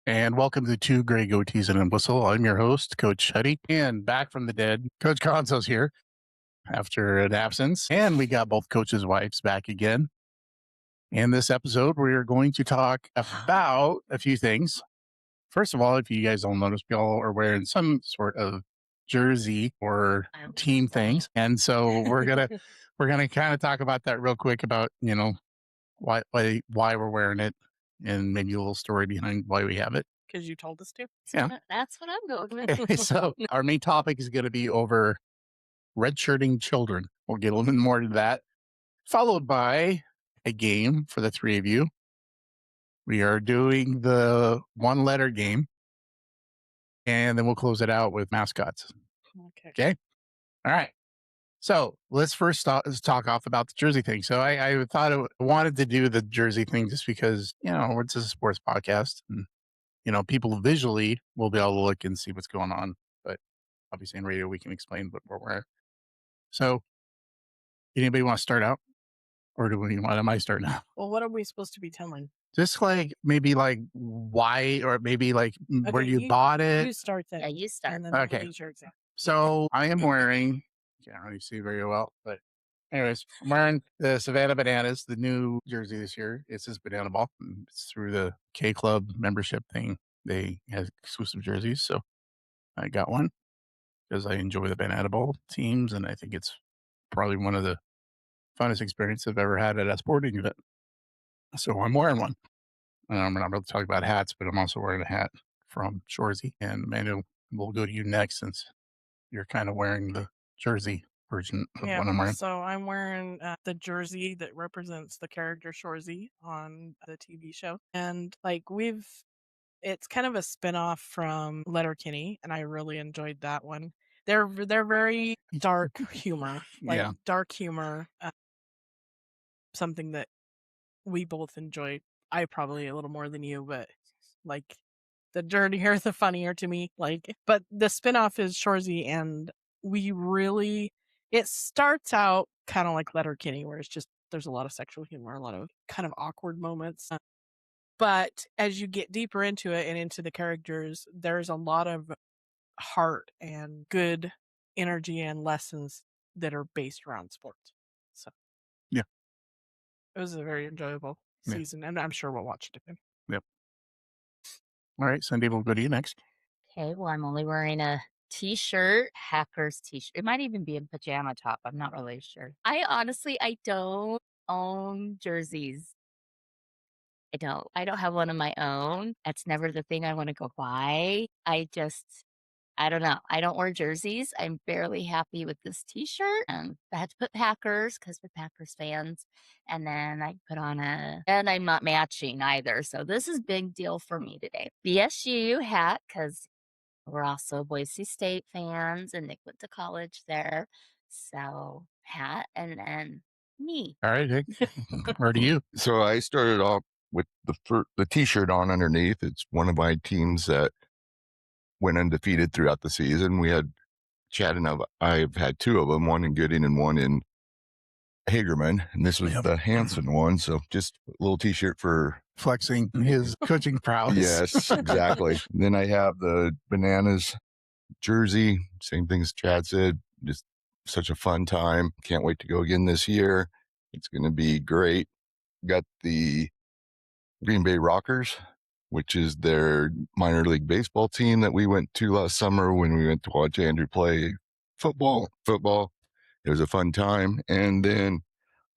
And welcome to Two Gray Goatees and a Whistle. I'm your host, Coach Huddy, and back from the dead, Coach Gonzo's here after an absence. And we got both coaches' wives back again. In this episode, we are going to talk about a few things. First of all, if you guys don't notice, we all are wearing some sort of jersey or team things. And so we're gonna kind of talk about that real quick about, why we're wearing it and maybe a little story behind why we have it. Because you told us to. Yeah. That's what I'm going with. So our main topic is going to be over redshirting children. We'll get a little bit more to that, followed by a game for the three of you. We are doing the one letter game, and then we'll close it out with mascots. Okay. All right. So let's first talk off about the jersey thing. So I thought I wanted to do the jersey thing just because, it's a sports podcast and, people visually will be able to look and see what's going on. But obviously in radio, we can explain what we're wearing. So anybody want to start out or am I starting out? Well, what are we supposed to be telling? Just maybe why, or maybe where you bought it. You start there. Yeah, you start. And then Okay. use your example. So I am wearing, can't really see very well, but anyways, I'm wearing the Savannah Bananas, the new jersey this year. It's this banana ball. It's through the K Club membership thing. They have exclusive jerseys. So I got one because I enjoy the banana ball teams. And I think it's probably one of the funnest experiences I've ever had at a sporting event. So I'm wearing one. And I'm not really talking about hats, but I'm also wearing a hat from Shorzy. And Manuel, we'll go to you next since you're kind of wearing the jersey version of what I'm wearing. So I'm wearing the jersey that represents the character Shorzy on the TV show. And it's kind of a spinoff from Letterkenny, and I really enjoyed that one. They're very dark humor, dark humor, something that we both enjoy. I probably a little more than you, but the dirtier, the funnier to me. But the spinoff is Shorzy, and it starts out kind of like Letterkenny, where it's just there's a lot of sexual humor, a lot of kind of awkward moments. But as you get deeper into it and into the characters, there's a lot of heart and good energy and lessons that are based around sports. So, yeah, it was a very enjoyable season, and I'm sure we'll watch it again. Yep. All right, Cindy, we'll go to you next. Okay, well, I'm only wearing a t-shirt, Hackers t-shirt. It might even be a pajama top. I'm not really sure. I don't own jerseys. I don't have one of my own. That's never the thing I want to go buy. I don't know. I don't wear jerseys. I'm barely happy with this t-shirt. I had to put Packers because we're Packers fans. And then I put on and I'm not matching either. So this is a big deal for me today. BSU hat because we're also Boise State fans and Nick went to college there. So hat and then me. All right, Nick, where do you? So I started off with the t-shirt on underneath. It's one of my teams that went undefeated throughout the season. We had Chattanooga. I've had two of them, one in Gooding and one in Hagerman. And this was the Hanson one. So just a little t-shirt for flexing his coaching prowess. Yes, exactly. Then I have the Bananas jersey. Same thing as Chad said. Just such a fun time. Can't wait to go again this year. It's going to be great. Got the Green Bay Rockers, which is their minor league baseball team that we went to last summer when we went to watch Andrew play football. It was a fun time. And then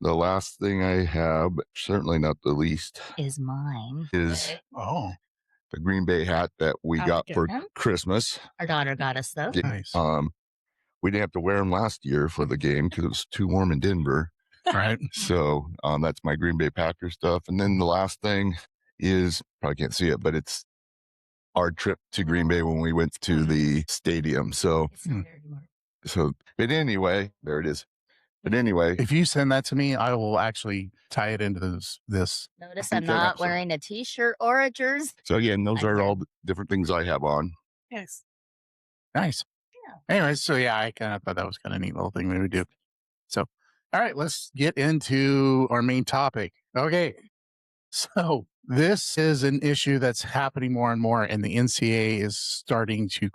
the last thing I have, but certainly not the least, is mine. Is the Green Bay hat that we got for Christmas. Our daughter got us though. Nice. We didn't have to wear them last year for the game because it was too warm in Denver. Right. So that's my Green Bay Packers stuff. And then the last thing is, probably can't see it, but it's our trip to Green Bay when we went to the stadium. So, but anyway, there it is. But anyway, if you send that to me, I will actually tie it into this. Notice I'm not wearing a t-shirt or a jersey. So again, those are all the different things I have on. Yes. Nice. Yeah. Anyways, so I kind of thought that was kind of a neat little thing we would do. So, all right, let's get into our main topic. Okay. So This is an issue that's happening more and more, and the NCAA is starting to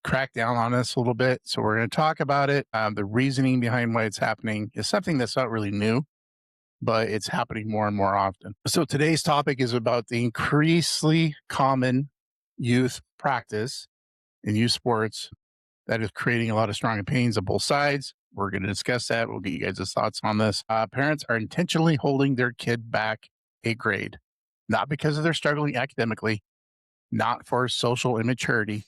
crack down on us a little bit. So we're going to talk about it. The reasoning behind why it's happening is something that's not really new, but it's happening more and more often. So today's topic is about the increasingly common youth practice in youth sports that is creating a lot of strong opinions on both sides. We're going to discuss that. We'll get you guys' thoughts on this. Parents are intentionally holding their kid back a grade, not because of their struggling academically, not for social immaturity,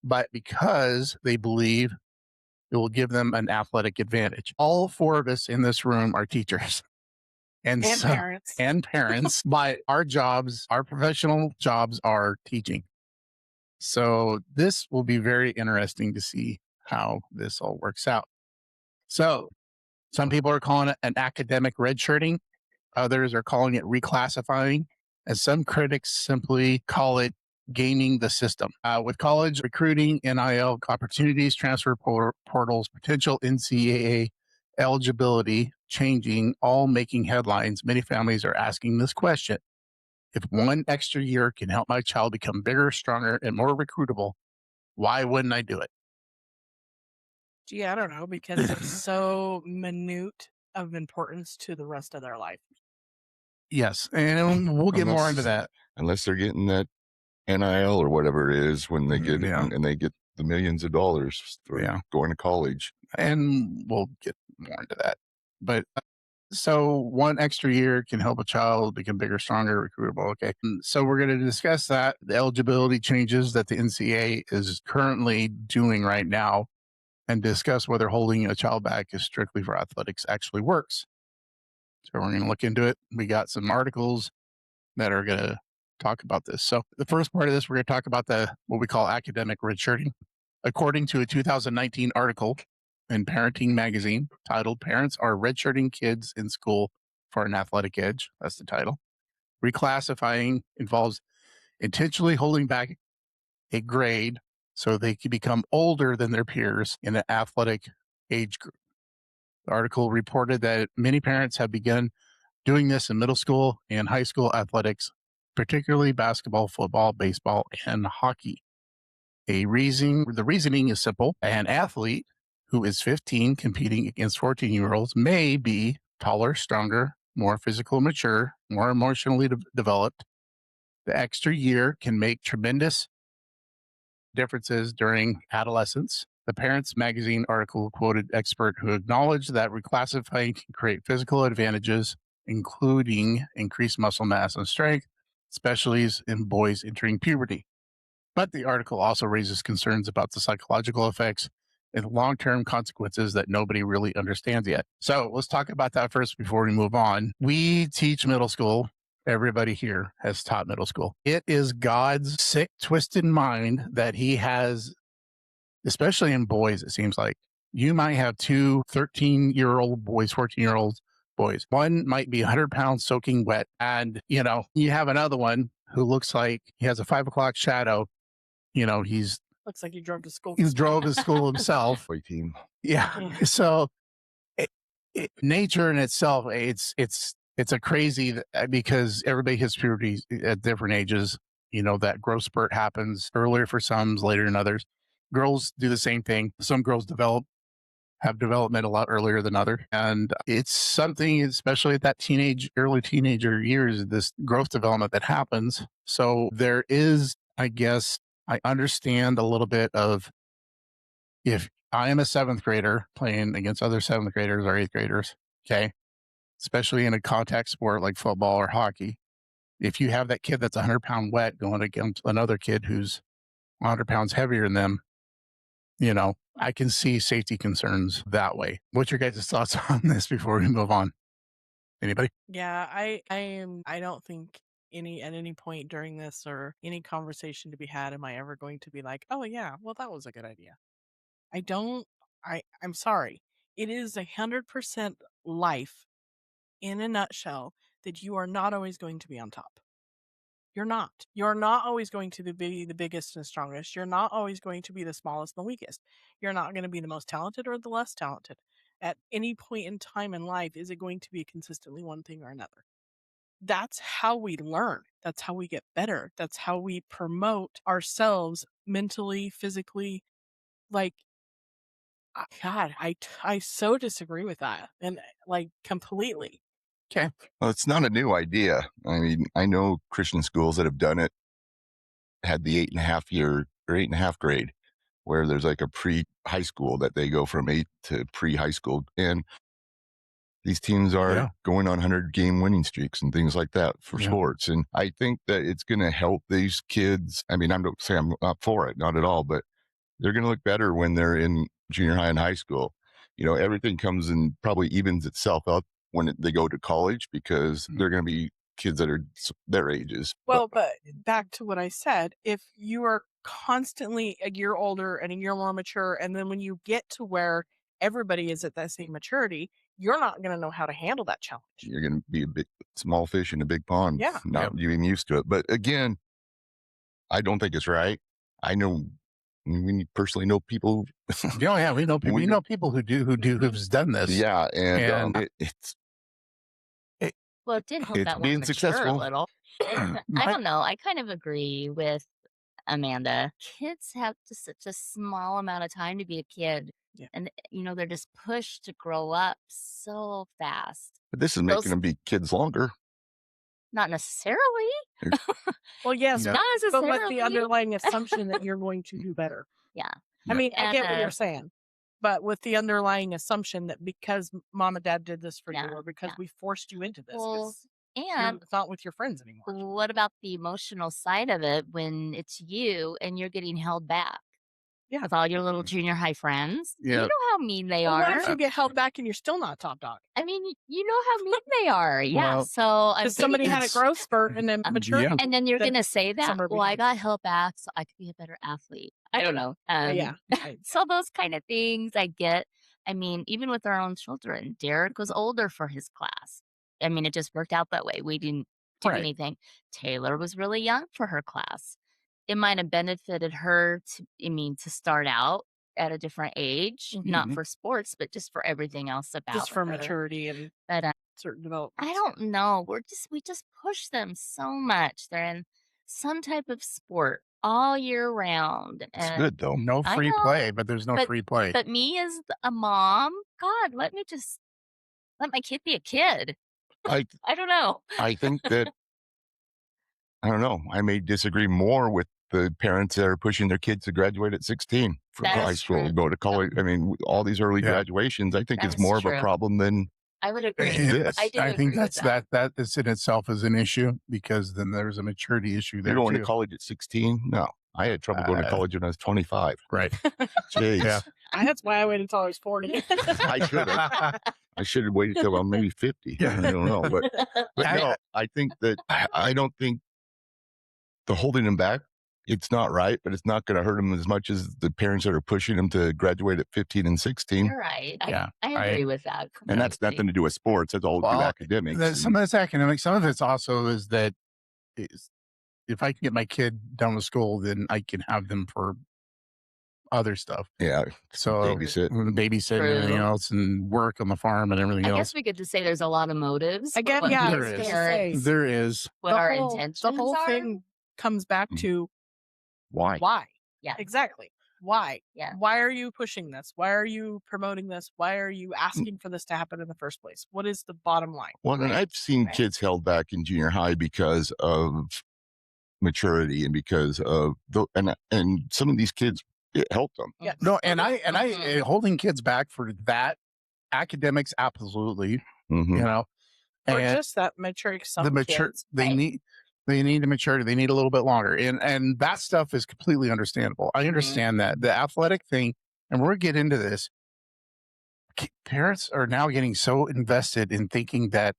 but because they believe it will give them an athletic advantage. All four of us in this room are teachers And parents. and parents, but our jobs, our professional jobs are teaching. So this will be very interesting to see how this all works out. So some people are calling it an academic redshirting. Others are calling it reclassifying. And some critics simply call it gaming the system. With college recruiting, NIL opportunities, transfer portals, potential NCAA eligibility changing, all making headlines, many families are asking this question. If one extra year can help my child become bigger, stronger, and more recruitable, why wouldn't I do it? Gee, I don't know, because they're so minute of importance to the rest of their life. Yes, and we'll get more into that. Unless they're getting that NIL or whatever it is when they get Yeah. it and they get the millions of dollars for Yeah. going to college. And we'll get more into that. But so one extra year can help a child become bigger, stronger, recruitable. Okay. So we're going to discuss that, the eligibility changes that the NCAA is currently doing right now, and discuss whether holding a child back is strictly for athletics actually works. So we're going to look into it. We got some articles that are going to talk about this. So the first part of this, we're going to talk about what we call academic redshirting. According to a 2019 article in Parenting Magazine titled Parents Are Redshirting Kids in School for an Athletic Edge. That's the title. Reclassifying involves intentionally holding back a grade so they can become older than their peers in an athletic age group. The article reported that many parents have begun doing this in middle school and high school athletics, particularly basketball, football, baseball, and hockey. The reasoning is simple. An athlete who is 15 competing against 14-year-olds may be taller, stronger, more physical mature, more emotionally developed. The extra year can make tremendous differences during adolescence. The Parents Magazine article quoted expert who acknowledged that reclassifying can create physical advantages, including increased muscle mass and strength, especially in boys entering puberty. But the article also raises concerns about the psychological effects and long-term consequences that nobody really understands yet. So let's talk about that first before we move on. We teach middle school. Everybody here has taught middle school. It is God's sick, twisted mind that he has, especially in boys, it seems like. You might have two 13-year-old boys, 14-year-old boys. One might be 100 pounds soaking wet. And, you have another one who looks like he has a 5 o'clock shadow. He's Looks like he drove to school. he drove to school himself. Boy team. Yeah. So nature in itself, it's a crazy because everybody hits puberty at different ages. That growth spurt happens earlier for some, later in others. Girls do the same thing. Some girls have development a lot earlier than other. And it's something, especially at that early teenager years, this growth development that happens. So there is, I guess, I understand a little bit of if I am a seventh grader playing against other seventh graders or eighth graders, okay, especially in a contact sport like football or hockey, if you have that kid that's 100-pound wet going against another kid who's 100 pounds heavier than them, I can see safety concerns that way. What's your guys' thoughts on this before we move on? Anybody? Yeah, I don't think at any point during this or any conversation to be had am I ever going to be like, oh yeah, well that was a good idea. I'm sorry. It is 100% life in a nutshell that you are not always going to be on top. You're not. You're not always going to be the biggest and strongest. You're not always going to be the smallest and the weakest. You're not going to be the most talented or the less talented. At any point in time in life, is it going to be consistently one thing or another? that's how we learn. That's how we get better. That's how we promote ourselves mentally, physically. Like, God, I so disagree with that, and like completely. Okay. Well, it's not a new idea. I mean, I know Christian schools that have done it had the 8.5 year or 8.5 grade, where there's like a pre-high school that they go from 8 to pre-high school, and these teams are Yeah. going on 100-game winning streaks and things like that for Yeah. sports. And I think that it's going to help these kids. I mean, I'm not saying I'm not for it, not at all, but they're going to look better when they're in junior high and high school. You know, everything comes and probably evens itself up when they go to college, because they're going to be kids that are their ages. Well, but back to what I said, if you are constantly a year older and a year more mature, and then when you get to where everybody is at that same maturity, you're not going to know how to handle that challenge. You're going to be a big small fish in a big pond, Yeah. not getting used to it. But again, I don't think it's right. I know we personally know people. Yeah, we know people. We know people who's done this. Yeah, and Well, it did help It's that one being mature successful. a little. I don't know. I kind of agree with Amanda. Kids have just such a small amount of time to be a kid. Yeah. And, they're just pushed to grow up so fast. But this is making them be kids longer. Not necessarily. Well, yes, Yeah. Not but necessarily. with the underlying assumption that you're going to do better. Yeah. I mean, I get what And, you're saying, but with the underlying assumption that because mom and dad did this for Yeah, you, or because yeah. we forced you into this, Well, 'cause and you're not with your friends anymore. what about the emotional side of it when it's you and you're getting held back? Yeah. With all your little junior high friends. Yeah. You know how mean they Well, what are. if you get held back and you're still not top dog? I mean, you know how mean they are. Yeah. Well, So I'm Because somebody had a it's- growth spurt and then mature. Yeah. and then you're then going to say that, somewhere well, I behind. got held back so I could be a better athlete. I don't know. Yeah. So those kind of things I get. I mean, even with our own children, Derek was older for his class. I mean, it just worked out that way. We didn't do Right. anything. Taylor was really young for her class. It might have benefited her to start out at a different age, not Mhm. for sports, but just for everything else about Just for her. maturity and But certain development. I don't know. We just push them so much. They're in some type of sport all year round. It's And good though. No I free know, play, but there's no free play. But me as a mom, God, let my kid be a kid. I I don't know. I think that I don't know. I may disagree more with the parents that are pushing their kids to graduate at 16 from That high is school, true. go to college. I mean, all these early Yeah. graduations, I think That is is more of a true. problem than I would agree. this. I do I think agree with that's that is in itself is an issue, because then there's a maturity issue there You're going too. to college at 16? No. I had trouble going to college when I was 25. Right. Jeez. Yeah. That's why I waited until I was 40. I should have. I should have waited till I'm maybe 50. Yeah. I don't know. But no, I think that I don't think the holding them back, it's not right, but it's not going to hurt them as much as the parents that are pushing them to graduate at 15 and 16. You're right. Yeah, I agree with that. And that's completely. nothing to do with sports. That's all to do with Well, academics. Some of it's academic. Some of it's also is that if I can get my kid done with school, then I can have them for other stuff. Yeah. So Babysit. babysit and everything True. else, and work on the farm and everything I else. guess we could just say there's a lot of motives. I get, what yeah, we there as is. just parents- say, There is. what our the intentions whole are. thing comes back Mhm. to Why? why. Yeah. Exactly. Why? Yeah. Why are you pushing this? Why are you promoting this? Why are you asking for this to happen in the first place? What is the bottom line? Well, and I've seen Right. kids held back in junior high because of maturity and because of and some of these kids, it helped them. Yeah. No, and I Mhm. holding kids back for that academics, absolutely. Mhm. You know, Or and just that maturing some the mature kids. they Right. need the maturity. They need a little bit longer, and that stuff is completely understandable. I understand that the athletic thing, and we'll get into this. Parents are now getting so invested in thinking that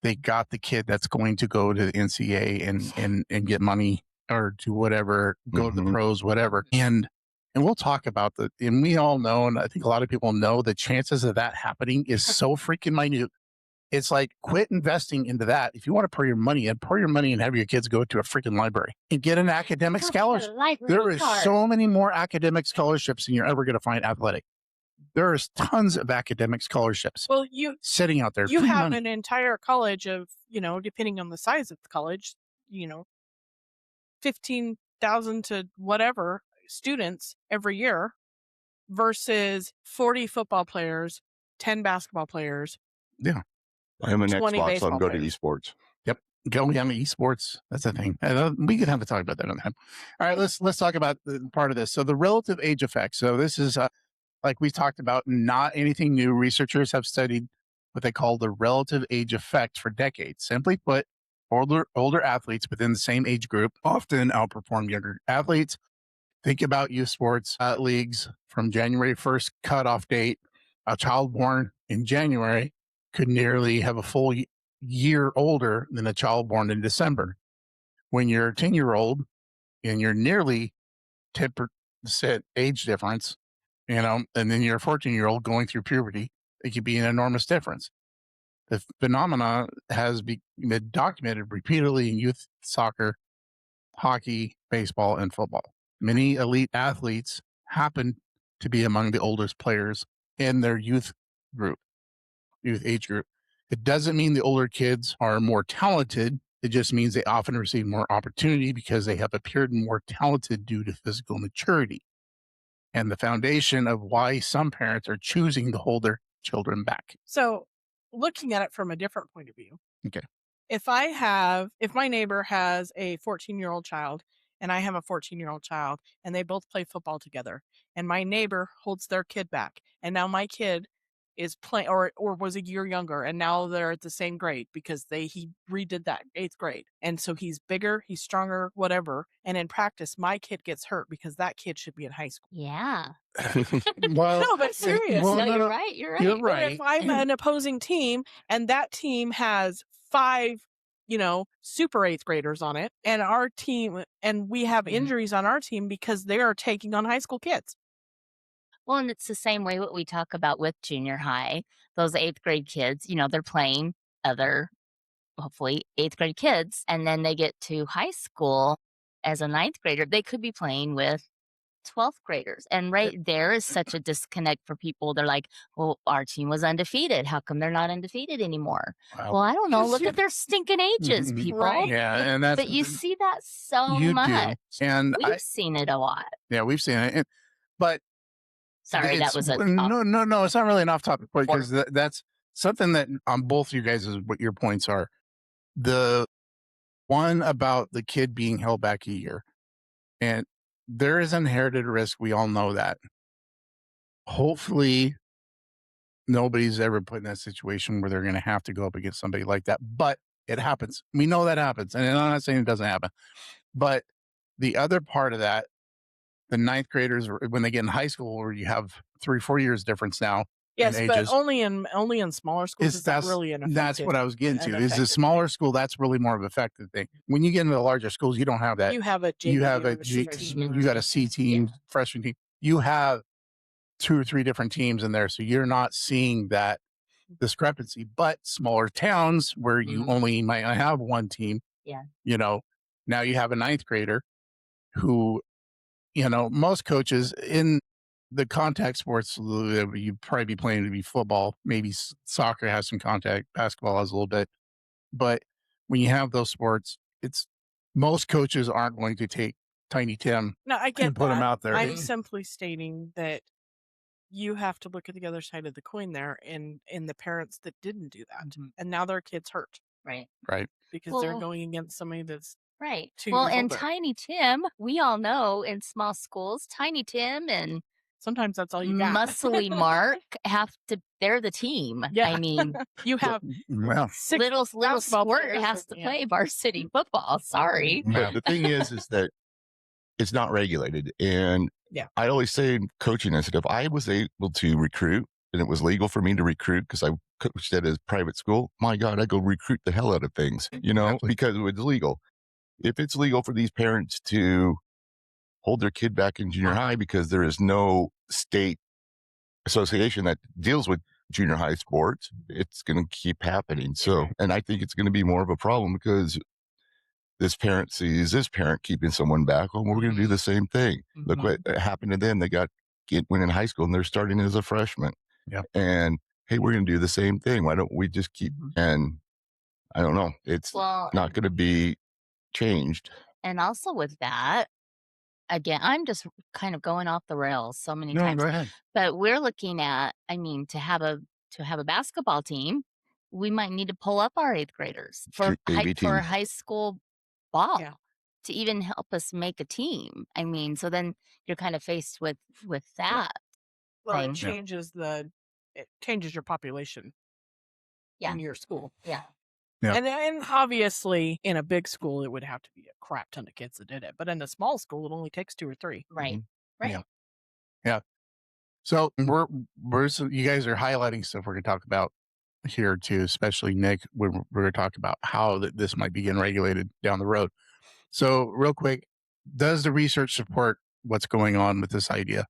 they got the kid that's going to go to the NCAA and get money or do whatever, go to the Mhm. pros, whatever. And we'll talk about and we all know, and I think a lot of people know, the chances of that happening is so freaking minute. It's like, quit investing into that. If you want to pour your money and have your kids go to a freaking library and get an academic Go to the scholarship. library There is card. so many more academic scholarships than you're ever going to find athletic. There's tons of academic scholarships Well, you sitting out there. you Free have money. an entire college of, depending on the size of the college, 15,000 to whatever students every year versus 40 football players, 10 basketball players. Yeah. I am an 20 Xbox, so baseball I'm go to players. esports. Yep. Going on the esports. That's the thing. We could have a talk about that another time. All right, let's talk about the part of this. So the relative age effect. So this is like we talked about, not anything new. Researchers have studied what they call the relative age effect for decades. Simply put, older athletes within the same age group often outperform younger athletes. Think about youth sports leagues from January 1st cutoff date. A child born in January could nearly have a full year older than a child born in December. When you're a 10-year-old and you're nearly 10% age difference, and then you're a 14-year-old going through puberty, it could be an enormous difference. The phenomena has been documented repeatedly in youth soccer, hockey, baseball, and football. Many elite athletes happen to be among the oldest players in their youth age group. It doesn't mean the older kids are more talented. It just means they often receive more opportunity because they have appeared more talented due to physical maturity. And the foundation of why some parents are choosing to hold their children back. So looking at it from a different point of view. Okay. If my neighbor has a 14-year-old child and I have a 14-year-old child and they both play football together and my neighbor holds their kid back and now my kid is playing or was a year younger and now they're at the same grade because he redid that 8th grade. And so he's bigger, he's stronger, whatever. And in practice, my kid gets hurt because that kid should be in high school. Yeah. Well, No, but serious. well, no, no, you're no. right. You're right. You're Or right. if I'm an opposing team and that team has 5, super 8th graders on it and our team, and we have injuries on our team because they are taking on high school kids. Well, and it's the same way what we talk about with junior high. Those 8th grade kids, they're playing other, hopefully, 8th grade kids. And then they get to high school as a 9th grader. They could be playing with 12th graders. And right there is such a disconnect for people. They're like, well, our team was undefeated. How come they're not undefeated anymore? Wow. Well, I don't know. Look Yeah. at their stinking ages, Mhm. people. Right. Yeah, and that's But you see that so you much. do, and We've seen it a lot. we've seen it. But Sorry, that it's was a no. It's not really an off-topic point Or- because that's something that on both you guys is what your points are. The one about the kid being held back a year, and there is inherited risk. We all know that. Hopefully, nobody's ever put in that situation where they're going to have to go up against somebody like that. But it happens. We know that happens, and I'm not saying it doesn't happen. But the other part of that, the 9th graders, when they get in high school, where you have 3-4 years difference now. Yes, in but ages, only in smaller schools is that really an effective. that's what I was getting an to. Is the effective smaller school, that's really more of an effective thing. When you get into the larger schools, you don't have that. You have a You have or a C team. you got a C team, freshman team. You have 2 or 3 different teams in there, so you're not seeing that discrepancy. But smaller towns where you only might have one team, Yeah. Now you have a 9th grader who, most coaches in the contact sports, you'd probably be playing to be football. Maybe soccer has some contact, basketball has a little bit. But when you have those sports, most coaches aren't going to take Tiny Tim No, I get and put him that. out there. I'm simply stating that you have to look at the other side of the coin there in the parents that didn't do that. And now their kid's hurt Right. Right. because they're Well- going against somebody that's Right. 2 Well, years and older. Tiny Tim, we all know in small schools, Tiny Tim and Sometimes that's all you got. Muscly Mark they're the team. Yeah. I mean, You have Well, 6 little basketball squirt players has to yeah. play varsity football. Sorry. But the thing is that it's not regulated. And Yeah. I always say in coaching, I said, if I was able to recruit and it was legal for me to recruit because I coached at a private school, my God, I'd go recruit the hell out of things, Exactly. because it was legal. If it's legal for these parents to hold their kid back in junior high because there is no state association that deals with junior high sports, it's going to keep happening. So, and I think it's going to be more of a problem because this parent sees this parent keeping someone back. Oh, we're going to do the same thing. Look what happened to them. They got kid went in high school and they're starting as a freshman. Yeah. And hey, we're going to do the same thing. Why don't we just keep? And I don't know. It's Well, not going to be changed. and also with that, again, I'm just kind of going off the rails so many No, times. go ahead. But we're looking at, I mean, to have a basketball team, we might need to pull up our 8th graders for AV team. high school ball Yeah. to even help us make a team. I mean, so then you're kind of faced with that Well, thing. it changes your population Yeah. in your school. Yeah. Yeah. And obviously, in a big school, it would have to be a crap ton of kids that did it. But in a small school, it only takes 2 or 3. Right. Mhm. Right. Yeah. Yeah. So you guys are highlighting stuff we're going to talk about here too, especially Nick. We're going to talk about how this might begin regulated down the road. So real quick, does the research support what's going on with this idea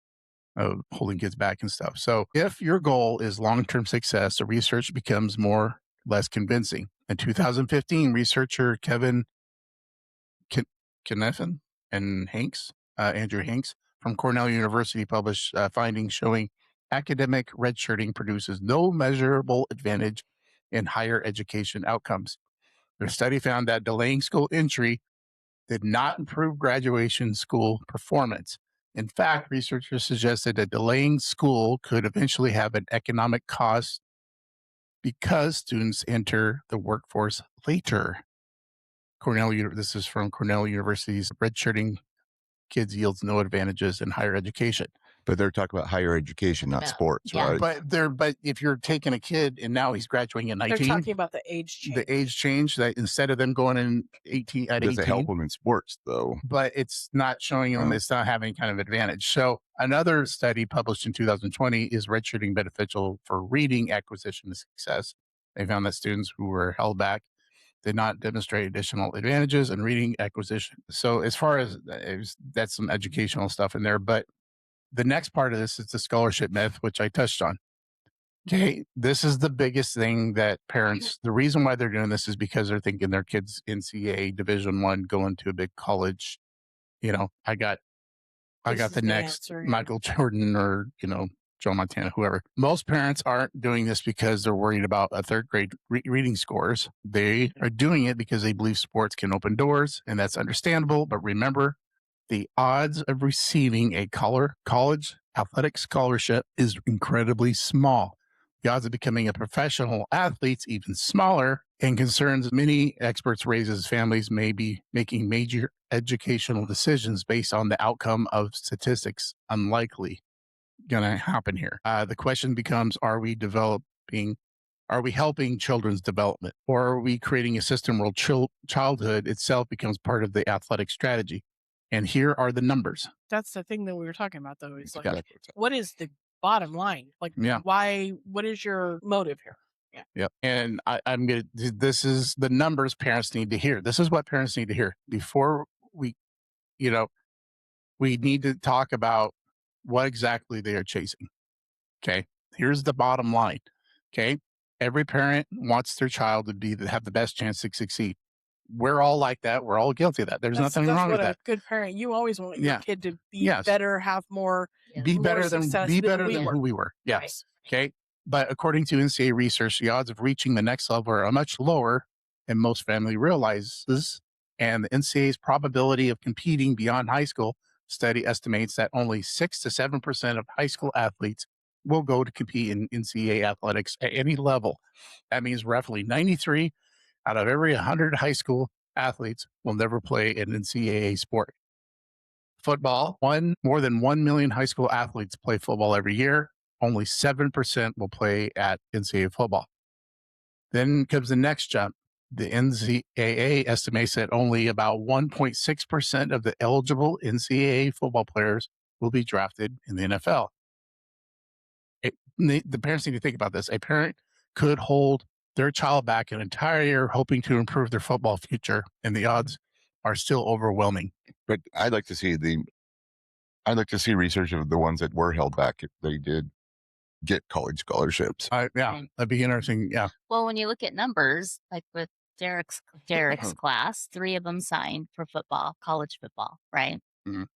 of holding kids back and stuff? So if your goal is long-term success, the research becomes less convincing. In 2015, researcher Kevin Kneffen and Andrew Hanks from Cornell University published findings showing academic redshirting produces no measurable advantage in higher education outcomes. Their study found that delaying school entry did not improve graduation school performance. In fact, researchers suggested that delaying school could eventually have an economic cost because students enter the workforce later. This is from Cornell University's redshirting kids yields no advantages in higher education. But they're talking about higher education, not Yeah. sports, Yeah. right? But if you're taking a kid and now he's graduating at 19, They're talking about the age change. the age change, that instead of them going in 18 at Does it 18, help them in sports though? but it's not showing them, Oh. it's not having kind of advantage. So another study published in 2020 is redshirting beneficial for reading acquisition success. They found that students who were held back did not demonstrate additional advantages in reading acquisition. So as far as that's some educational stuff in there, but the next part of this is the scholarship myth, which I touched on. Okay, this is the biggest thing that parents, the reason why they're doing this is because they're thinking their kids NCAA Division I going to a big college. I got This is the the next answer, yeah. Michael Jordan or, Joe Montana, whoever. Most parents aren't doing this because they're worried about a third grade reading scores. They are doing it because they believe sports can open doors, and that's understandable. But remember, the odds of receiving a college athletic scholarship is incredibly small. The odds of becoming a professional athlete is even smaller, and concerns many experts raises families may be making major educational decisions based on the outcome of statistics. Unlikely going to happen here. The question becomes, are we helping children's development, or are we creating a system where childhood itself becomes part of the athletic strategy? And here are the numbers. That's the thing that we were talking about, though. Is like, Exactly. what is the bottom line? Like, Yeah. what is your motive here? Yeah. Yep. And this is the numbers parents need to hear. This is what parents need to hear before we need to talk about what exactly they are chasing. Okay. Here's the bottom line. Okay. Every parent wants their child to have the best chance to succeed. We're all like that. We're all guilty of that. There's nothing wrong with what that. a good parent. You always want your Yeah. kid to be Yes. better, have more. Be more better success than than we who were. we were. Yes. Okay. But according to NCAA research, the odds of reaching the next level are much lower than most family realizes. And the NCAA's probability of competing beyond high school study estimates that only 6 to 7% of high school athletes will go to compete in NCAA athletics at any level. That means roughly 93 out of every 100 high school athletes will never play an NCAA sport. Football, more than 1 million high school athletes play football every year. Only 7% will play at NCAA football. Then comes the next jump. The NCAA estimates that only about 1.6% of the eligible NCAA football players will be drafted in the NFL. The parents need to think about this. A parent could hold their child back an entire year hoping to improve their football future, and the odds are still overwhelming. But I'd like to see research of the ones that were held back if they did get college scholarships. Yeah, that'd be interesting. Yeah. Well, when you look at numbers, like with Derek's class, 3 of them signed for football, college football, right? Mhm.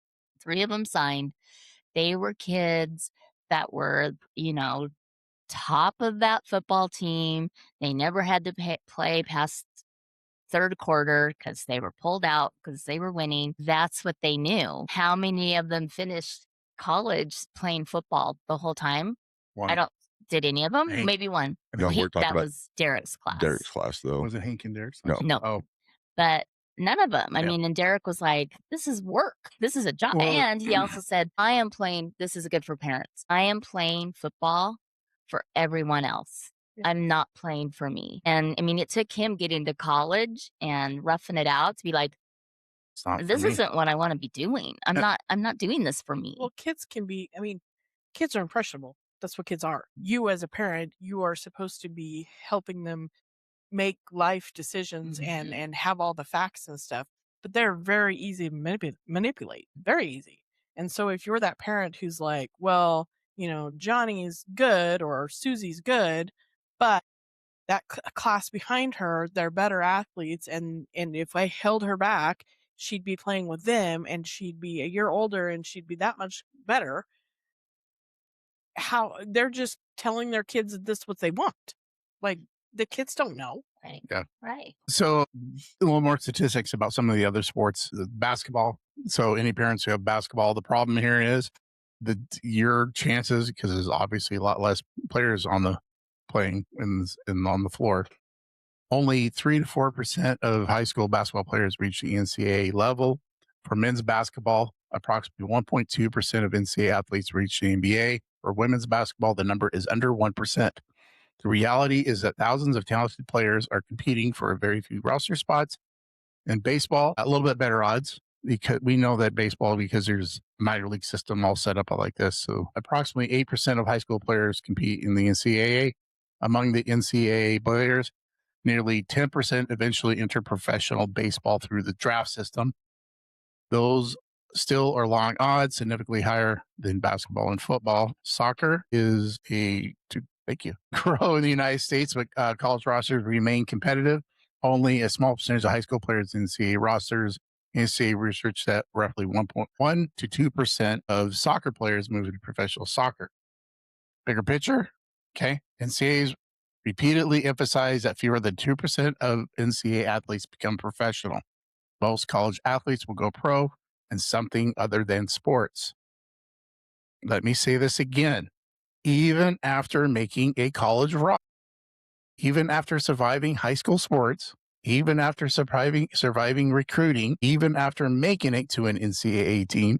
3 of them signed. They were kids that were, top of that football team. They never had to play past third quarter because they were pulled out because they were winning. That's what they knew. How many of them finished college playing football the whole time? One. I don't. Did any of them? Hank. Maybe one. No, we're talking That about was Derek's class. Derek's class, though. Was it Hank and Derek's? No. No. Oh, But none of them. I Yeah. mean, and Derek was like, this is work. This is a job. Well- And he also said, I am playing, this is good for parents. I am playing football for everyone else. Yeah. I'm not playing for me. And I mean, it took him getting to college and roughing it out to be like, it's not. this for me. isn't what I want to be doing. I'm not doing this for me. Well, kids can be, I mean, kids are impressionable. That's what kids are. You, as a parent, you are supposed to be helping them make life decisions and have all the facts and stuff. But they're very easy to manipulate. Very easy. And so if you're that parent who's like, well, Johnny's good or Susie's good, but that class behind her, they're better athletes. And if I held her back, she'd be playing with them and she'd be a year older and she'd be that much better. How they're just telling their kids that this is what they want. Like, the kids don't know. Right. Yeah. Right. So a little more statistics about some of the other sports. Basketball. So any parents who have basketball, the problem here is that your chances, because there's obviously a lot less players on the playing and on the floor. Only 3 to 4% of high school basketball players reach the NCAA level. For men's basketball, approximately 1.2% of NCAA athletes reach the NBA. For women's basketball, the number is under 1%. The reality is that thousands of talented players are competing for very few roster spots. In baseball, a little bit better odds because we know that baseball, because there's a minor league system all set up like this. So approximately 8% of high school players compete in the NCAA. Among the NCAA players, nearly 10% eventually enter professional baseball through the draft system. Those still are long odds, significantly higher than basketball and football. Soccer is grow in the United States, but college rosters remain competitive. Only a small percentage of high school players in NCAA rosters. NCAA research that roughly 1.1 to 2% of soccer players move into professional soccer. Bigger picture, okay? NCAA's repeatedly emphasize that fewer than 2% of NCAA athletes become professional. Most college athletes will go pro in something other than sports. Let me say this again. Even after making a college roster, even after surviving high school sports, even after surviving recruiting, even after making it to an NCAA team,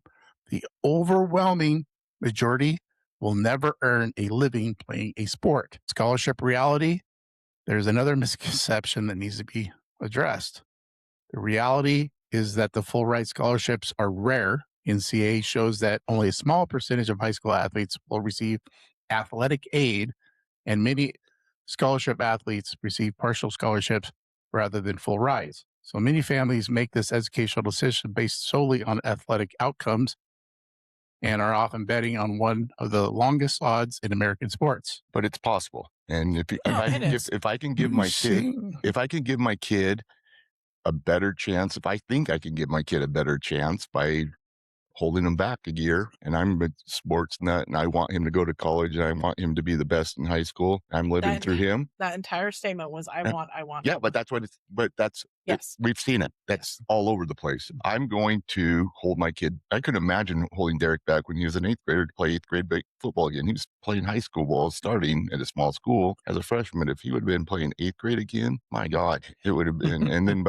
the overwhelming majority will never earn a living playing a sport. Scholarship reality, there's another misconception that needs to be addressed. The reality is that the full ride scholarships are rare. NCAA shows that only a small percentage of high school athletes will receive athletic aid, and many scholarship athletes receive partial scholarships rather than full rides. So many families make this educational decision based solely on athletic outcomes and are often betting on one of the longest odds in American sports. But it's possible. And if I can give my kid a better chance, if I think I can give my kid a better chance by holding him back a year, and I'm a sports nut and I want him to go to college and I want him to be the best in high school, I'm living through him. That entire statement was, I want. Yeah, but Yes. We've seen it. That's all over the place. I'm going to hold my kid. I could imagine holding Derek back when he was an 8th grader to play 8th grade football again. He was playing high school ball, starting at a small school as a freshman. If he would have been playing 8th grade again, my God, it would have been. And then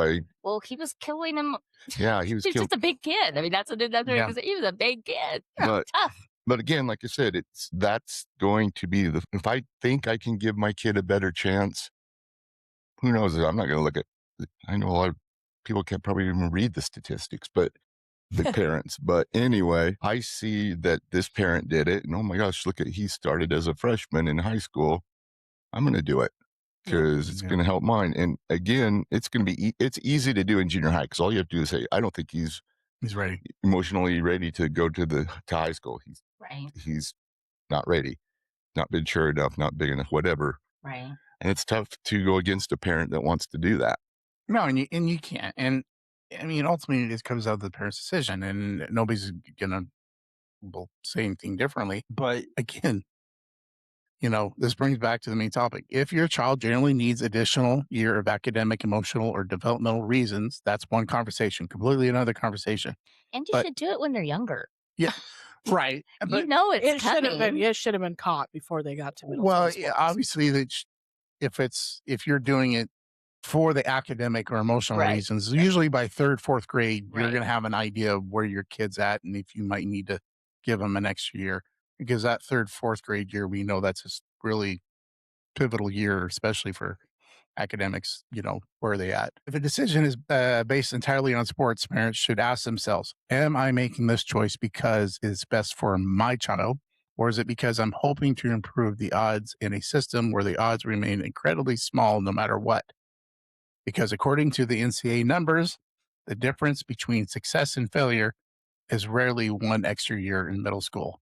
well, he was killing him. Yeah, he was He's just a big kid. I mean, that's what he was. He was a big kid. But, tough. But again, like I said, that's going to be if I think I can give my kid a better chance, who knows? I'm not going to look at. I know a lot of people can't probably even read the statistics, but the parents. But anyway, I see that this parent did it, and oh my gosh, he started as a freshman in high school. I'm going to do it because it's going to help mine. And again, it's easy to do in junior high because all you have to do is say, I don't think he's ready, emotionally ready to go to high school. He's not ready, not been sure enough, not big enough, whatever. Right. And it's tough to go against a parent that wants to do that. No, and you can't. And I mean, ultimately, it comes out of the parent's decision, and nobody's gonna will say anything differently. But again, this brings back to the main topic. If your child generally needs additional year of academic, emotional, or developmental reasons, that's one conversation, completely another conversation. And you But should do it when they're younger. yeah, right. You But know it's It should have been. coming. It should have been caught before they got to middle well, school yeah, sports. obviously, if you're doing it for the academic or emotional Right. reasons, usually by third, fourth grade, you're Right. going to have an idea of where your kid's at and if you might need to give them an extra year. Because that third, fourth grade year, we know that's a really pivotal year, especially for academics, where are they at? If a decision is based entirely on sports, parents should ask themselves, am I making this choice because it's best for my child? Or is it because I'm hoping to improve the odds in a system where the odds remain incredibly small no matter what? Because according to the NCAA numbers, the difference between success and failure is rarely one extra year in middle school.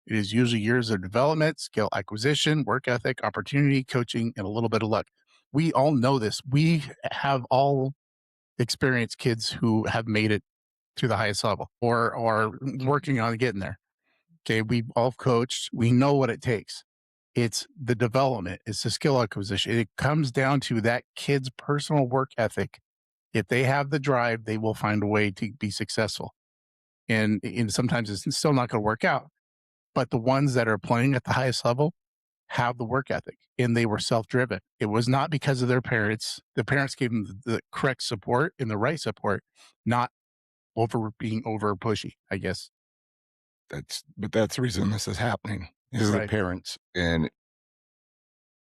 It is usually years of development, skill acquisition, work ethic, opportunity, coaching, and a little bit of luck. We all know this. We have all experienced kids who have made it to the highest level or are working on getting there. Okay, we've all coached. We know what it takes. It's the development. It's the skill acquisition. It comes down to that kid's personal work ethic. If they have the drive, they will find a way to be successful. And sometimes it's still not going to work out. But the ones that are playing at the highest level have the work ethic and they were self-driven. It was not because of their parents. The parents gave them the correct support and the right support, not being over pushy, I guess. But that's the reason this is happening is the Right. parents. And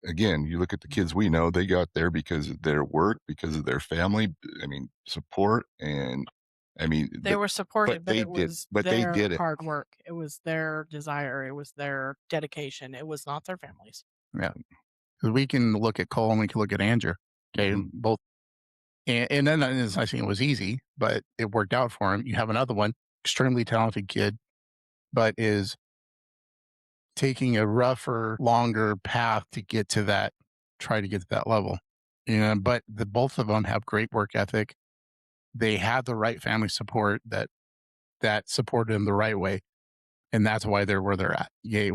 again, you look at the kids we know, they got there because of their work, because of their family. I mean, support. And I mean, They were supported, but they it did- was but they their did it. hard work. It was their desire. It was their dedication. It was not their families. Yeah. Because we can look at Cole and we can look at Andrew. Okay. Mhm. Both. And then it's not saying it was easy, but it worked out for him. You have another one, extremely talented kid, but is taking a rougher, longer path to get to that, try to get to that level. But both of them have great work ethic. They have the right family support that supported them the right way. And that's why they're where they're at. Yeah,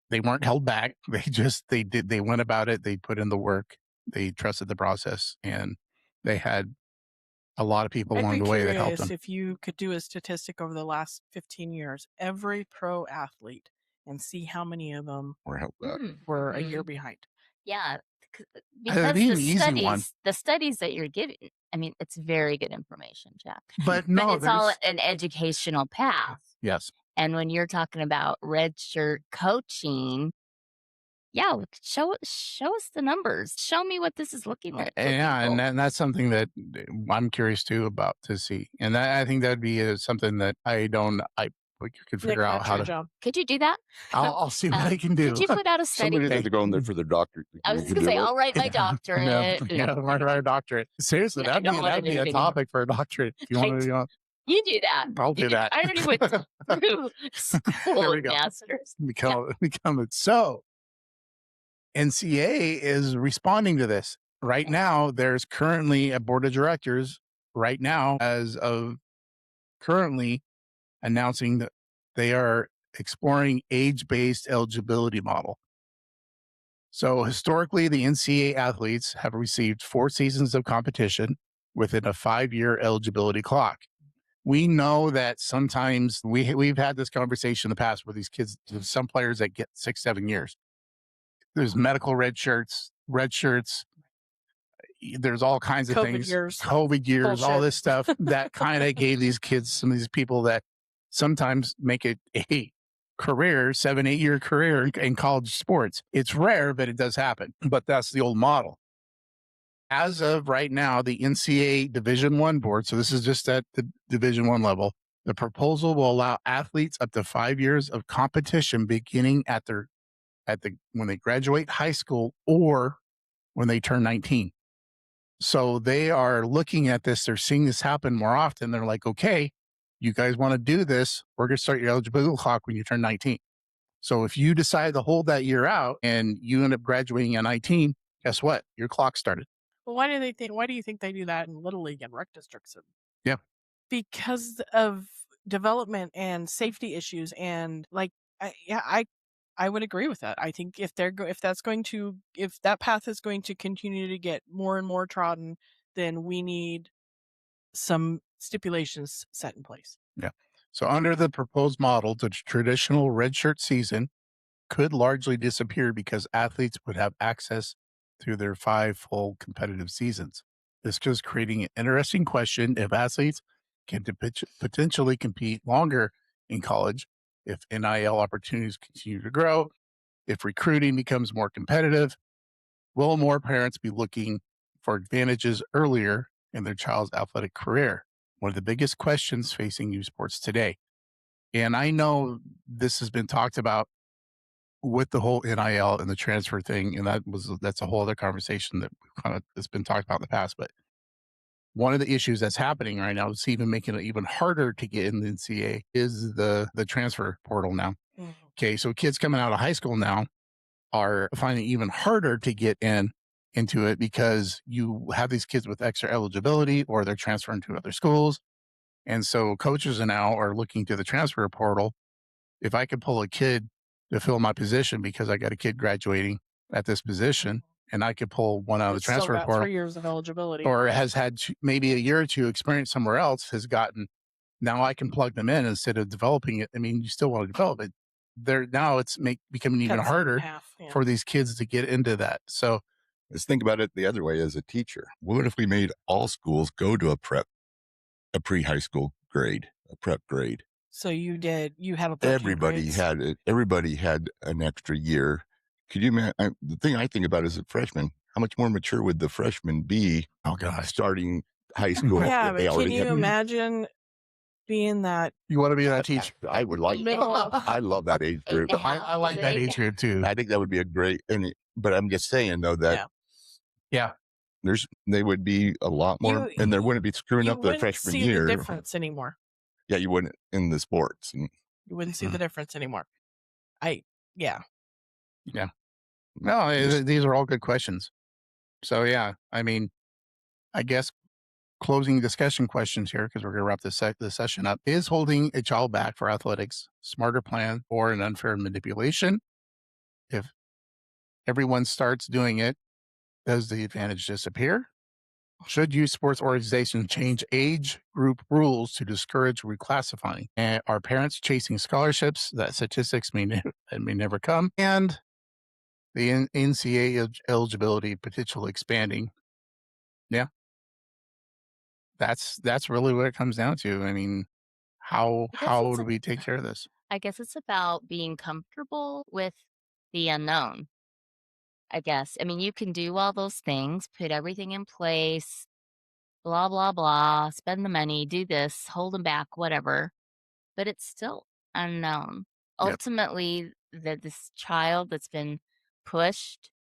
they weren't held back. They went about it. They put in the work. They trusted the process and they had a lot of people I'd along be the way that helped curious them. if you could do a statistic over the last 15 years, every pro athlete, and see how many of them Or help back. were a year behind. Yeah. That'd Because be an easy one. the studies that you're giving, I mean, it's very good information, Jack. But no, it's all there's an educational path. yes. And when you're talking about red shirt coaching, yeah, show us the numbers. Show me what this is looking like. for Yeah, people. and that's something that I'm curious too about to see. And I think that'd be something that I could Nick, figure out that's how your to. job. Could you do that? I'll see what I can do. Could you put out a study? Somebody Okay. needs to go in there for their doctorate. I was You just can gonna say, do it. I'll write my doctorate. Yeah, write a doctorate. Seriously, I don't wanna that'd do be it a anymore. topic for a doctorate. If you want to, You do that. I'll do that. I already went through school There we of go. masters. become it. So NCAA is responding to this right now. There's currently a board of directors right now, as of currently, announcing that they are exploring age-based eligibility model. So historically, the NCAA athletes have received 4 seasons of competition within a 5-year eligibility clock. We know that sometimes we've had this conversation in the past where these kids, there's some players that get 6, 7 years. There's medical red shirts. There's all kinds of COVID things. years. COVID years, all Bullshit. this stuff that kind of gave some of these people that sometimes make it a career, 7, 8-year career in college sports. It's rare, but it does happen. But that's the old model. As of right now, the NCAA Division I board, so this is just at the Division I level, the proposal will allow athletes up to 5 years of competition beginning when they graduate high school or when they turn 19. So they are looking at this. They're seeing this happen more often. They're like, okay, you guys want to do this. We're going to start your eligibility clock when you turn 19. So if you decide to hold that year out and you end up graduating at 19, guess what? Your clock started. Well, why do you think they do that in Little League and rec districts? Yeah. Because of development and safety issues, and like I would agree with that. I think if that path is going to continue to get more and more trodden, then we need some stipulations set in place. Yeah. So under the proposed model, the traditional redshirt season could largely disappear because athletes would have access through their 5 full competitive seasons. This is creating an interesting question if athletes can potentially compete longer in college, if NIL opportunities continue to grow, if recruiting becomes more competitive, will more parents be looking for advantages earlier in their child's athletic career? One of the biggest questions facing youth sports today. And I know this has been talked about with the whole NIL and the transfer thing, and that's a whole other conversation that has been talked about in the past. But one of the issues that's happening right now, it's even making it even harder to get in the NCAA, is the transfer portal now. Mhm. Okay, so kids coming out of high school now are finding it even harder to get into it because you have these kids with extra eligibility or they're transferring to other schools. And so coaches now are looking to the transfer portal. If I could pull a kid to fill my position because I got a kid graduating at this position, and I could pull one out of the It's still transfer got portal, 3 years of eligibility. or has had maybe a year or two experience somewhere else, has gotten, now I can plug them in instead of developing it. I mean, you still want to develop it. Now it's becoming even Cuts it in harder half, yeah. for these kids to get into that. So Let's think about it the other way as a teacher. What if we made all schools go to a pre-high school grade, a prep grade? So you had a 13 Everybody grades. had it. Everybody had an extra year. Could you imagine? The thing I think about is a freshman. How much more mature would the freshman be? oh gosh, Starting high school. Yeah, They but can already you have- imagine being that you want to be that teacher? I would like. middle of I love that age group. I like that age group too. I think that would be a great. But I'm just saying though that Yeah. Yeah, they would be a lot more, and there wouldn't be screwing you up the wouldn't freshman see year. the difference anymore. Yeah, you wouldn't in the sports. And You wouldn't see the difference anymore. Yeah. no, Just- these are all good questions. So yeah, I mean, I guess closing discussion questions here, because we're going to wrap this session up. Is holding a child back for athletics smarter plan or an unfair manipulation? If everyone starts doing it, does the advantage disappear? Should youth sports organizations change age group rules to discourage reclassifying? And are parents chasing scholarships that statistics may never come? And the NCAA eligibility potentially expanding? Yeah, that's really what it comes down to. I mean, how I guess it's do we take care of this? I guess it's about being comfortable with the unknown. I guess. I mean, you can do all those things, put everything in place, blah, blah, blah, spend the money, do this, hold them back, whatever, but it's still unknown. Yep. Ultimately, that this child that's been pushed,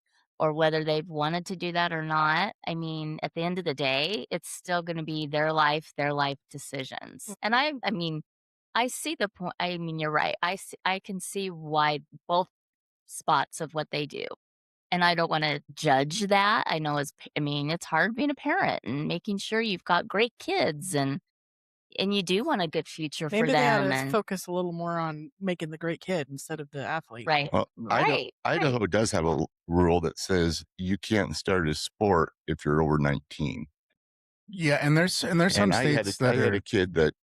or whether they've wanted to do that or not, I mean, at the end of the day, it's still going to be their life decisions. And I mean, I see the point. I mean, you're right. I can see why both spots of what they do. And I don't want to judge that. I know I mean, it's hard being a parent and making sure you've got great kids and you do want a good future for Maybe they ought them. to And focus a little more on making the great kid instead of the athlete. right. Well, Right. Idaho does have a rule that says you can't start a sport if you're over 19. Yeah, and there's some And I had states I that had are a kid that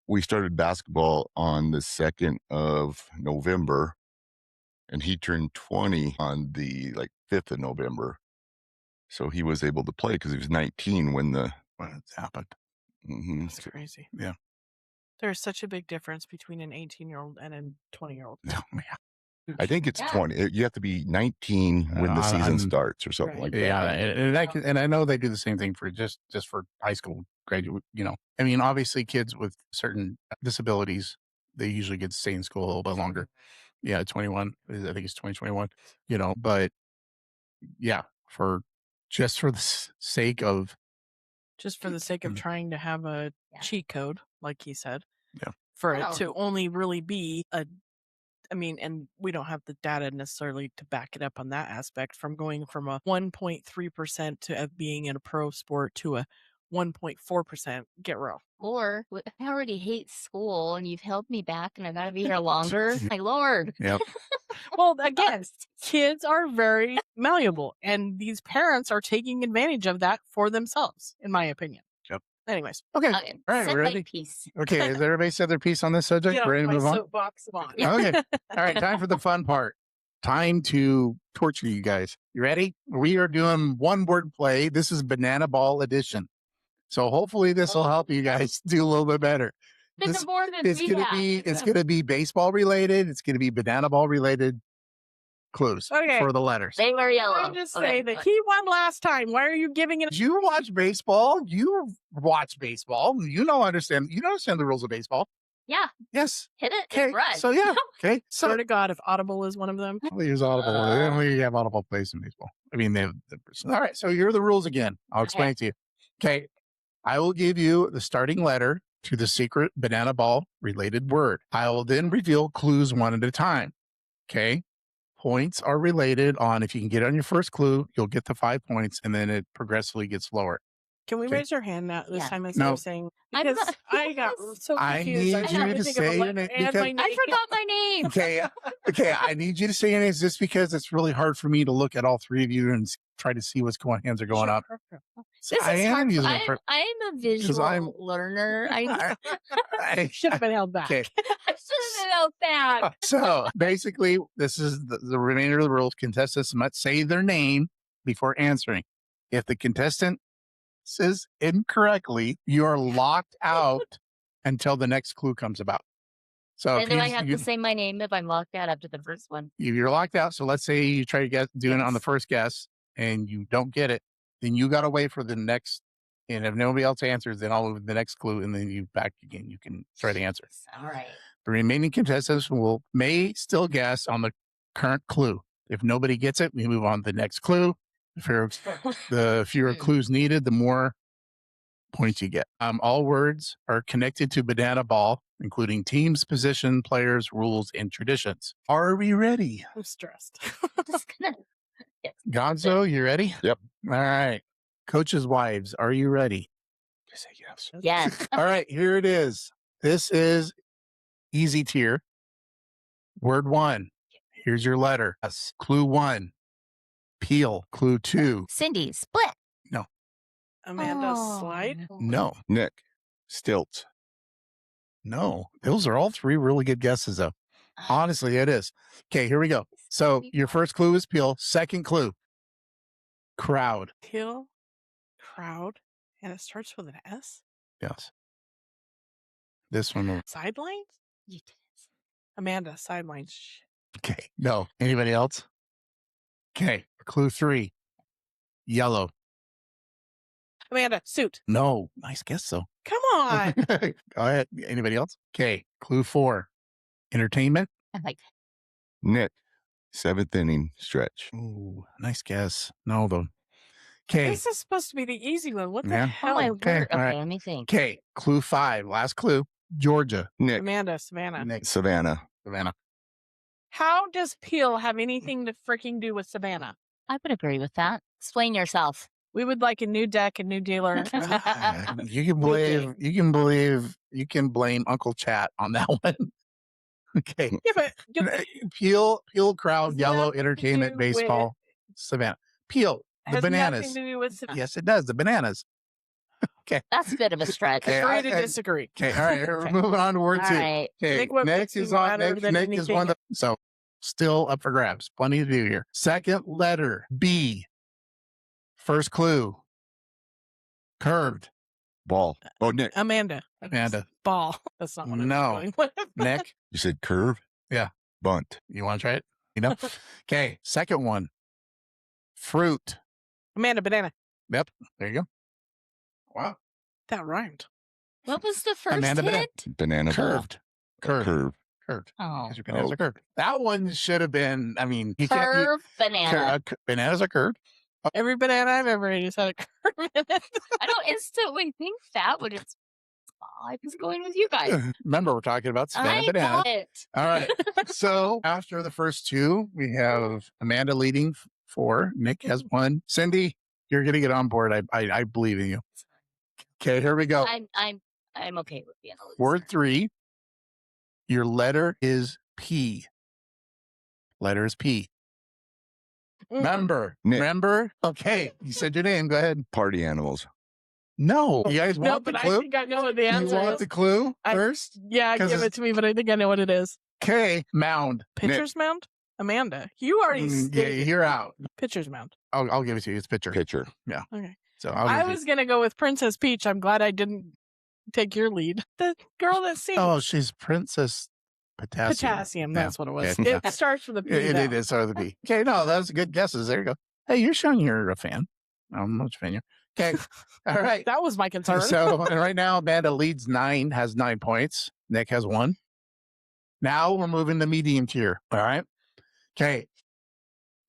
we started basketball on the 2nd of November, and he turned 20 on the 5th of November. So he was able to play because he was 19 when the when it's happened. mhm. That's crazy. Yeah. There's such a big difference between an 18-year-old and a 20-year-old. Oh, man. I think it's Yeah. 20. You have to be 19 when the season I'm- starts or something Right. like that. Yeah, and I know they do the same thing for just for high school graduate. I mean, obviously, kids with certain disabilities, they usually get to stay in school a little bit longer. Yeah, 21. I think it's 2021. But yeah, for the sake of Just for the sake of trying to have a Yeah. cheat code, like he said. Yeah. For Well- it to only really be and we don't have the data necessarily to back it up on that aspect, from going from a 1.3% to being in a pro sport to a 1.4%. Get real. Or I already hate school and you've held me back and I gotta be here longer. My lord. Yep. Well, again, kids are very malleable, and these parents are taking advantage of that for themselves, in my opinion. Yep. Anyways. Okay. Okay, All right, set we're my ready. piece. Okay, has everybody said their piece on this subject? Get off Ready to my move on? soapbox on. Okay. All right, time for the fun part. Time to torture you guys. You ready? We are doing one word play. This is Banana Ball Edition. So hopefully this will help you guys do a little bit better. It's more than It's we gonna have. it's gonna be baseball related. It's gonna be banana ball related clues Okay. for the letters. They were yellow. I'll just say that he won last time. Why are you giving it? Did you watch baseball? You watch baseball. You understand the rules of baseball. Yeah, Yes. hit it. Okay. Run. So yeah. Okay. So Swear to God, if Audible is one of them. we use Audible. We have Audible plays in baseball. I mean, all right. So here are the rules again. I'll explain it to you. Okay. I will give you the starting letter to the secret banana ball related word. I will then reveal clues one at a time. Okay. Points are related on if you can get on your first clue, you'll get the 5 points, and then it progressively gets lower. Can we Okay. raise your hand now this Yeah. time instead No. of saying I'm because not- I got so confused. I need was you trying to think of a say your letter name and because- my name. I forgot my name. Okay. Okay. I need you to say your names just because it's really hard for me to look at all three of you and try to see what's going hands are going up. So This I is am hard. using it for. I'm a visual I'm- learner. I Should have been held back. Okay. should have been out back. So basically, this is the remainder of the rules. Contestants must say their name before answering. If the contestant says incorrectly, you are locked out until the next clue comes about. So And if do I have to say my name if I'm locked out after the first one? you're locked out, so let's say you try to get doing it on the Yes. first guess and you don't get it, then you got to wait for the next. And if nobody else answers, then I'll move the next clue, and then you back again. You can try to answer. All right. The remaining contestants may still guess on the current clue. If nobody gets it, we move on to the next clue. The fewer clues needed, the more points you get. All words are connected to banana ball, including teams, position, players, rules, and traditions. Are we ready? I'm stressed. Just gonna. Gonzo, you ready? Yep. All right. Coaches' wives, are you ready? Just say yes. Yes. All right, here it is. This is easy tier. Word one. Here's your letter. S. Clue one. Peel. Clue two. Cindy, split. Amanda Oh, Slide. No. Nick, Stilt. No. Those are all three really good guesses, though. Honestly, it is. Okay, here we go. So your first clue is peel. Second clue. Crowd. Hill. Crowd. And it starts with an S. Yes. This one. Sidelines? You did it. Amanda, sidelines. Shit. Okay. No. Anybody else? Okay. Clue three. Yellow. Amanda, suit. No. Nice guess, though. Come on. Go ahead. Anybody else? Okay. Clue four. Entertainment. I'm like, Nick, seventh inning stretch. Ooh, nice guess. No, though. Okay. This is supposed to be the easy one. What the Yeah. oh hell? my okay, word. all Okay, right. let me think. Okay. Clue five. Last clue. Georgia. Nick, Amanda, Savannah. Next. Savannah. Savannah. How does Peel have anything to freaking do with Savannah? I would agree with that. Explain yourself. We would like a new deck, a new dealer. You can blame Uncle Chat on that one. Okay. Yeah, but Peel crowd, Does yellow, nothing to entertainment, do with- baseball, Savannah. Peel, the has bananas. nothing to do with Savannah. Yes, it does. The bananas. That's a bit of a stretch. Okay, Agree I- to I- disagree. Okay, all right, we're Okay. moving on to word All two. right. Okay, Think what Nick makes is me on. better Nick, than Nick is one. anything. So still up for grabs. Plenty to do here. Second letter B. First clue. Curved. Ball. Oh, Nick. Amanda. Amanda. Ball. That's not what No. I was going with. Nick, You said curve? Yeah. Bunt. you want to try it? You know. Okay, second one. Fruit. Amanda, banana. Yep. There you go. Wow. That rhymed. What was the first Amanda hit? Banana ball. Curved. Curved. Curve. Curved. Oh, Because your bananas are curved. That one should have been. I mean, you can't. curve banana. Bananas are curved. Every banana I've ever ate has had a curve in it. I don't instantly think that when it's. I was going with you guys. Remember, we're talking about Savannah I banana. got it. All right. So after the first two, we have Amanda leading 4. Nick has 1. Cindy, you're going to get on board. I believe in you. Okay, here we go. I'm okay with being a loser. Word 3. Your letter is P. Letter is P. Member. Nick. Member. Okay, you said your name. Go ahead. Party animals. No, you guys No, want the but clue? I think I know what the You answer want is. the clue I- first? Yeah, 'Cause give it's- it to me, but I think I know what it is. Okay, mound. Pitcher's mound? Amanda. You already Yeah, stated you're out. pitcher's mound. I'll give it to you. It's pitcher. Pitcher. Okay. So I'll I give it was going to go with Princess Peach. I'm glad I didn't take your lead. The girl that sings. Oh, she's Princess Potassium. Potassium. That's what it was. Okay. It starts with a P. It though. is sort of the B. Okay, no, that was good guesses. There you go. Hey, you're showing you're a fan. I'm not a fan. Okay. All right. That was my concern. So, and right now, Amanda leads 9, has 9 points. Nick has 1. Now we're moving to medium tier. All right. Okay.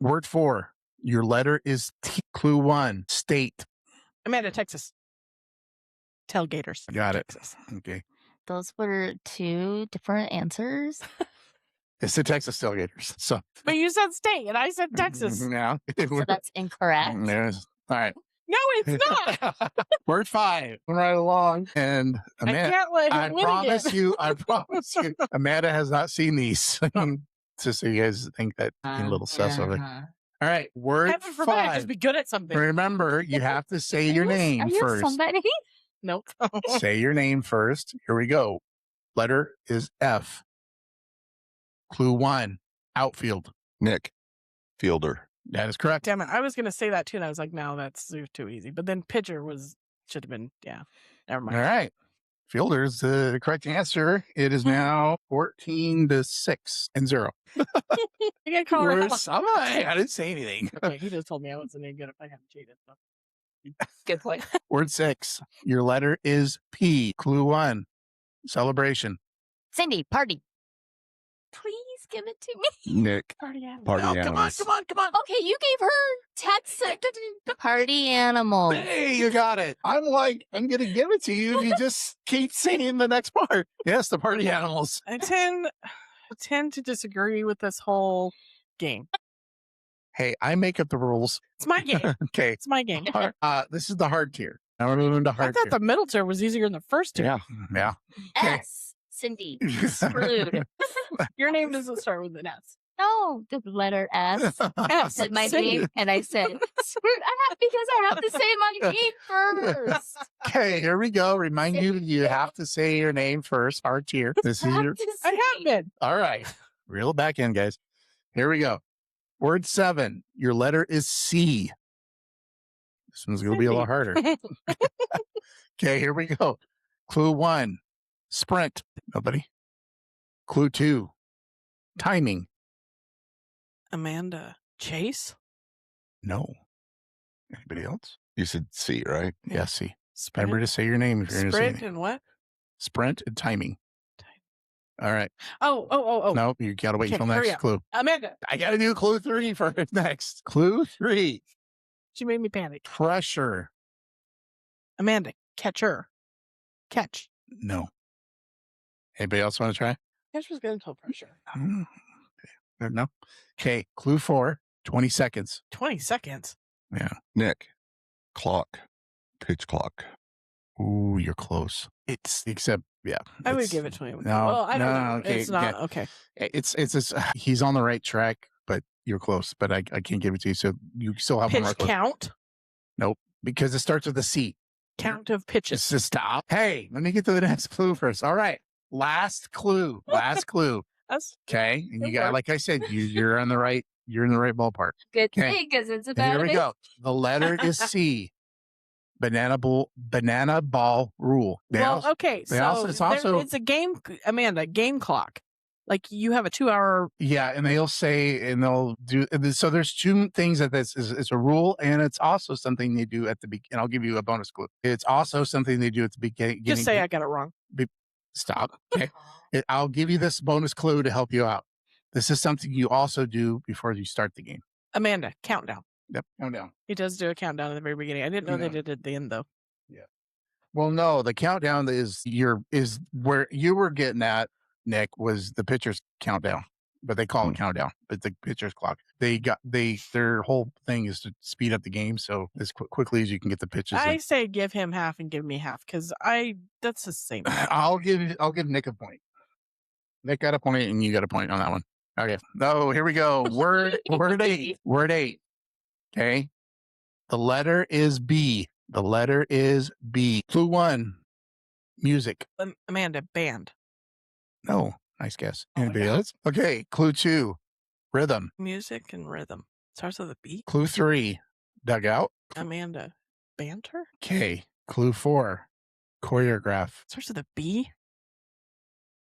Word 4. Your letter is T. Clue 1. State. Amanda, Texas. Tailgaters. Got it. Texas. Okay. Those were 2 different answers. It's the Texas Tailgaters. So, But you said state, and I said Texas. now, So that's incorrect. there's, all right. No, it's not. Word 5. Right along. And I Amanda, can't let him I win promise again. you, Amanda has not seen these. Just so you guys think that a little sus over. Uh-huh. All right, word Heaven forbid I just 5. be good at something. Remember, you have to say your name Are you first. somebody? Nope. Say your name first. Here we go. Letter is F. Clue 1. Outfield. Nick. Fielder. That is correct. Damn it. I was going to say that too. And I was like, no, that's too easy. But then pitcher should have been, yeah. Never All mind. right. Fielder is the correct answer. It is now 14-6 and 0. You got to call her out. I didn't say anything. Okay, he just told me I wasn't any good if I hadn't cheated. So. Good point. Word 6. Your letter is P. Clue 1. Celebration. Cindy, party. Please give it to me. Nick. Party animal. Party Oh, come on, animals. come on, come on. Okay, you gave her Texas. Party animals. Hey, you got it. I'm going to give it to you if you just keep saying the next part. Yes, the party animals. I tend to disagree with this whole game. Hey, I make up the rules. It's my game. Okay. It's my game. This is the hard tier. Now we're moving to I hard thought tier. the middle tier was easier than the first two. Yeah. Yeah. Okay. S. Cindy. Screwed. Your name doesn't start with an S. No, the letter S. S. Said my Cindy. name, and I said, screwed. Because I have to say my name first. Okay, here we go. Remind you have to say your name first. Hard tier. This is your. I have been. All right. Reel it back in, guys. Here we go. Word 7. Your letter is C. This one's going to be a lot harder. Okay, here we go. Clue 1. Sprint. Nobody. Clue 2. Timing. Amanda. Chase? No. Anybody else? You said C, right? Yes, C. Sprint. Remember to say your name if you're going to say Sprint anything. and what? Sprint and timing. All right. Oh. No, you got to wait Okay, until hurry next up. clue. Amanda. I got to do clue 3 first next. Clue 3. She made me panic. Pressure. Amanda. Catcher. Catch. No. Anybody else want to try? Catch was good until pressure. No. Okay. Clue 4. 20 seconds. 20 seconds. Yeah. Nick. Clock. Pitch clock. Ooh, you're close. Except, yeah. I would it's- give it to him. No, Well, I don't no, know. okay, It's not. yeah. Okay. He's on the right track, but you're close. But I can't give it to you. So you still have one more Pitch clue. count. Because it starts with a C. Count of pitches. Just to stop. Hey, let me get to the next clue first. All right. Last clue. Last clue. That's Okay. And you Good got, work. like I said, you're on the right. You're in the right ballpark. Good Okay. thing, because it's And about here we me. go. The letter is C. Banana ball rule. They well. also- Okay. they So also- it's also- it's a game. Amanda. Game clock. Like you have a 2-hour. yeah, and they'll say, and they'll do. So there's 2 things that this is. It's a rule, and it's also something they do at the beginning. And I'll give you a bonus clue. It's also something they do at the beginning. Just say I got it wrong. Stop. Okay. I'll give you this bonus clue to help you out. This is something you also do before you start the game. Amanda. Countdown. Yep. Countdown. He does do a countdown at the very beginning. I didn't know they Yeah. did it at the end though. Well, no, the countdown is where you were getting at, Nick, was the pitcher's countdown. but they call it countdown. But the pitcher's clock. Their whole thing is to speed up the game, so as quickly as you can get the pitches. I say give him half and give me half because that's the same. I'll give Nick a point. Nick got a point, and you got a point on that one. Okay. No, here we go. Word 8. Word 8. Okay. The letter is B. The letter is B. Clue 1. Music. Amanda, band. No. Nice guess. Oh my Anybody God. else? Okay. Clue 2. Rhythm. Music and rhythm. Starts with a B. Clue 3. Dugout. Amanda, banter. Okay. Clue 4. Choreograph. Starts with a B.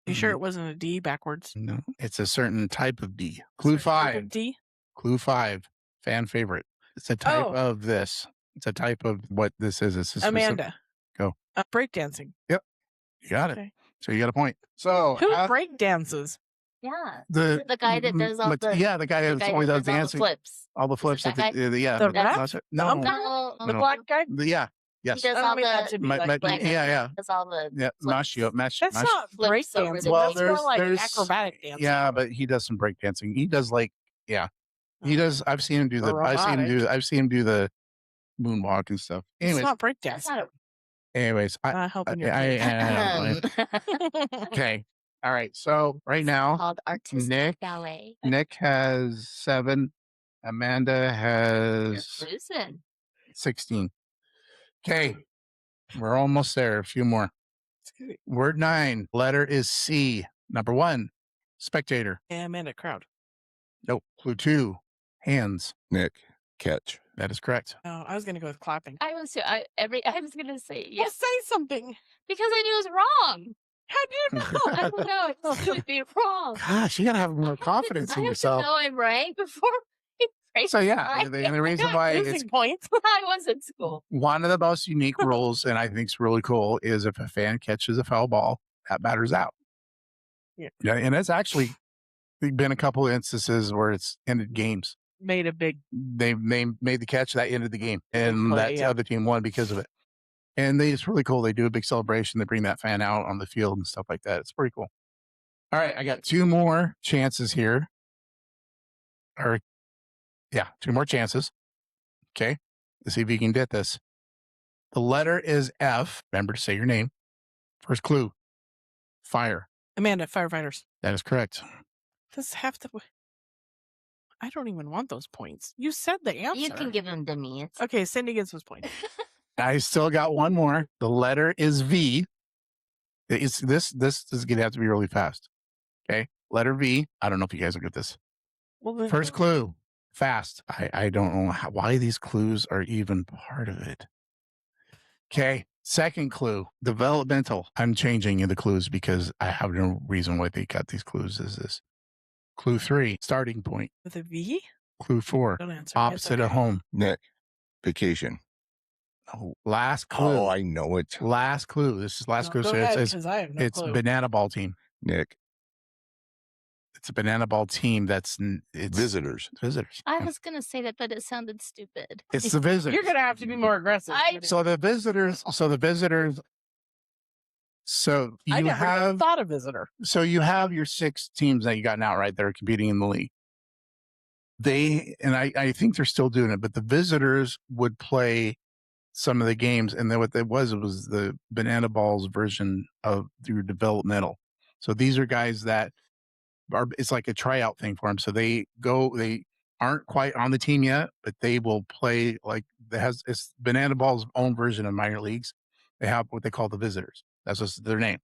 You sure it wasn't a D backwards? No. It's a certain type of B. Clue 5. D. Clue 5. Fan favorite. It's a type Oh. of this. It's a type of what this is. It's a specific- Amanda. Go. Breakdancing. You got it. Okay. So you got a point. So Who break dances? Yeah. the guy that does all the the guy the that guy always that does does all the dancing, flips. all the flips. that guy? Yeah, The but rap? that's it. The No, uncle? No, The black guy? yeah, yes, he does I all don't mean that the to be My- like my- yeah. does all the Mash you up, flips. That's not Flips break over dancing. the Well, That's more like there's- acrobatic dancing. yeah, but he does some break dancing. He does he does. I've seen him do Or I've seen him do the moonwalk and stuff. It's Anyways, not break That's dancing. not I Helping your okay. All right. So right now, called artistic Nick- ballet. Nick has 7. Amanda You're has losing. 16. Okay. We're almost there. A few more. Word 9. Letter is C. Number 1. Spectator. Amanda, crowd. Nope. Clue 2. Hands. Nick, catch. That is correct. Oh, I was gonna go with clapping. I was gonna say Yeah, yes say something. because I knew it was wrong. How do you know? I don't know. It could be wrong. Gosh, you got to have more confidence I in have yourself. to know I'm right before I break So, yeah. my- And the reason why it's Losing points. I was in school. one of the most unique rules, and I think it's really cool, is if a fan catches a foul ball, that batter's out. Yeah. And it's actually been a couple of instances where it's ended games. Made a big. They made the catch that ended the game, and Play, that yeah. other team won because of it. And it's really cool. They do a big celebration. They bring that fan out on the field and stuff like that. It's pretty cool. All right, I got 2 more chances here. 2 more chances. Okay, let's see if you can get this. The letter is F. Remember to say your name. First clue. Fire. Amanda, firefighters. That is correct. Does have to. I don't even want those points. You said the answer. You can give them to me. It's Okay, Cindy gets those points. I still got one more. The letter is V. This is gonna have to be really fast. Okay, letter V. I don't know if you guys will get this. Well, then, First clue, fast. I don't know why these clues are even part of it. Okay, second clue, developmental. I'm changing the clues because I have no reason why they got these clues as this. Clue 3, starting point. with a V. Clue 4, Don't answer. It's opposite of okay. home. Nick, vacation. Oh, last clue. Oh, I know it. Last clue. This is last No, clue. go So ahead, it's 'cause I have no it's clue. banana ball team. Nick, It's a banana ball team. It's visitors. visitors. I was gonna say that, but it sounded stupid. It's the visitors. You're gonna have to be more aggressive. So the visitors. So I you never even have. thought of visitor. So you have your 6 teams that you got now, right? That are competing in the league. I think they're still doing it, but the visitors would play some of the games, and then what it was the banana balls version of your developmental. So these are guys that it's like a tryout thing for them. So they aren't quite on the team yet, but they will play it's banana ball's own version of minor leagues. They have what they call the visitors. That's just their name.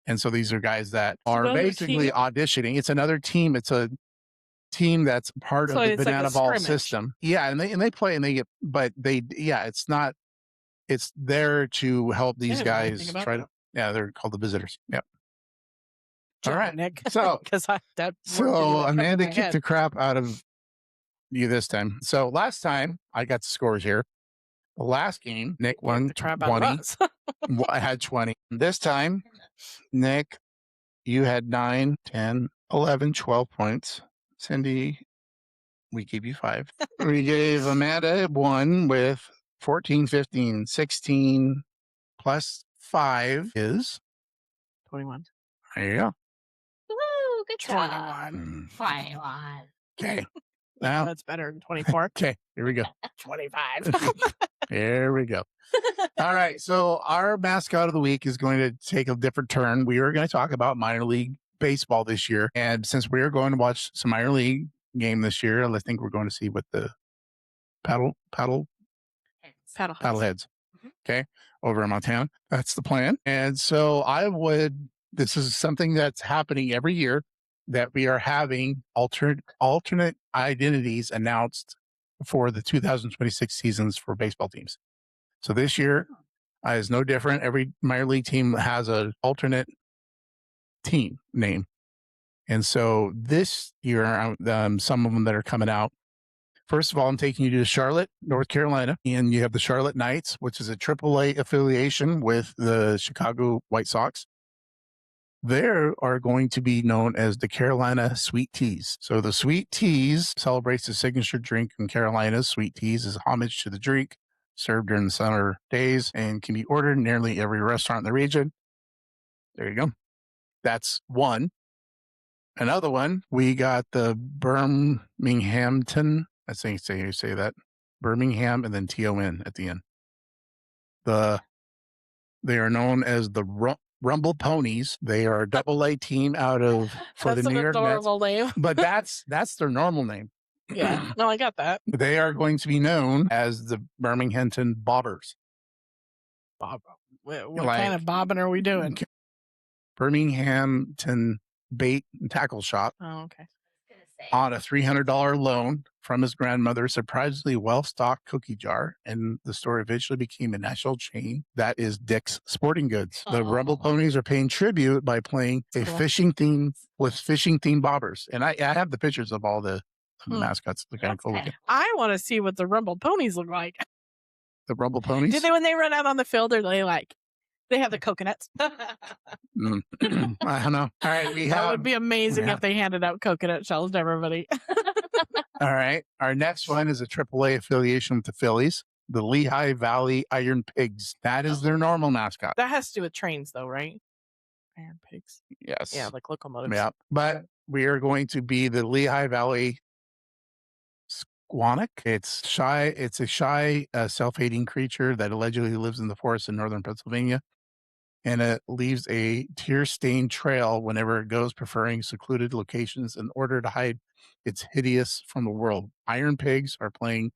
And so these are guys that are another basically team? auditioning. It's another team. It's a team that's part So of the it's like a banana ball scrimmage. system. Yeah, and they play and they get, but it's not. It's there to help these didn't know anything guys about try to. that. Yeah, they're called the visitors. Yep. Job, All right. Nick. So because that word didn't so even come to Amanda my kicked head. the crap out of you this time. So last time I got the scores here. The last game, Nick Kicked won the crap out of 20. us. I had 20. This time, Nick, you had 9, 10, 11, 12 points. Cindy, we gave you 5. We gave Amanda 1 with 14, 15, 16 plus 5 is 21. there you go. Woo! good job. 21. 21. Okay. Now, That's better than 24. okay, here we go. 25. There we go. All right. So our mascot of the week is going to take a different turn. We are going to talk about minor league baseball this year. And since we are going to watch some minor league game this year, I think we're going to see what the paddleheads, Paddleheads. okay, over in Montana. That's the plan. And so this is something that's happening every year, that we are having alternate identities announced for the 2026 seasons for baseball teams. So this year is no different. Every minor league team has an alternate team name. And so this year, some of them that are coming out. First of all, I'm taking you to Charlotte, North Carolina, and you have the Charlotte Knights, which is a AAA affiliation with the Chicago White Sox. They are going to be known as the Carolina Sweet Teas. So the Sweet Teas celebrates the signature drink in Carolina. Sweet Teas is homage to the drink served during the summer days and can be ordered in nearly every restaurant in the region. There you go. That's one. Another one, we got the Birminghamton. I think you say that. Birmingham and then TON at the end. They are known as the Rumble Ponies. They are a AA team out of for That's the New an York Mets. adorable name. But that's their normal name. Yeah. No, I got that. They are going to be known as the Birminghamton Bobbers. Bob. What Like- kind of bobbing are we doing? Birminghamton Bait and Tackle Shop Oh, okay. on a $300 loan from his grandmother's surprisingly well-stocked cookie jar, and the store eventually became a national chain that is Dick's Sporting Goods. The Rumble Ponies are paying tribute by playing a Cool. fishing theme with fishing-themed bobbers, and I have the pictures of all the mascots. They're kind of That's cool kinda- looking. I want to see what the Rumble Ponies look like. The Rumble Ponies. Did they, when they run out on the field, they have the coconuts? I don't know. All right, we That have. would be amazing yeah. if they handed out coconut shells to everybody. All right. Our next one is a AAA affiliation with the Phillies, the Lehigh Valley Iron Pigs. That is their normal mascot. That has to do with trains, though, right? Iron pigs. Yes. Yeah, like locomotives. Yeah. But we are going to be the Lehigh Valley Squanic. It's a shy, self-hating creature that allegedly lives in the forest in northern Pennsylvania. And it leaves a tear-stained trail whenever it goes, preferring secluded locations in order to hide its hideous from the world. Iron Pigs are playing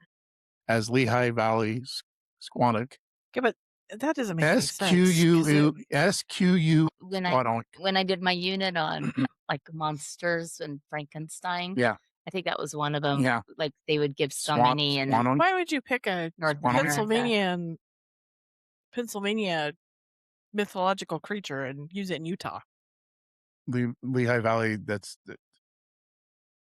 as Lehigh Valley Squanic. Yeah, but that doesn't make any sense. 'cause SQU. When Oh, I I don't. when I did my unit on like monsters and Frankenstein, Yeah. I think that was one of them. Yeah. Like they would give so Swan- many in Swannoink. Why would you pick a North Swan- America. Pennsylvania mythological creature and use it in Utah? Lehigh Valley.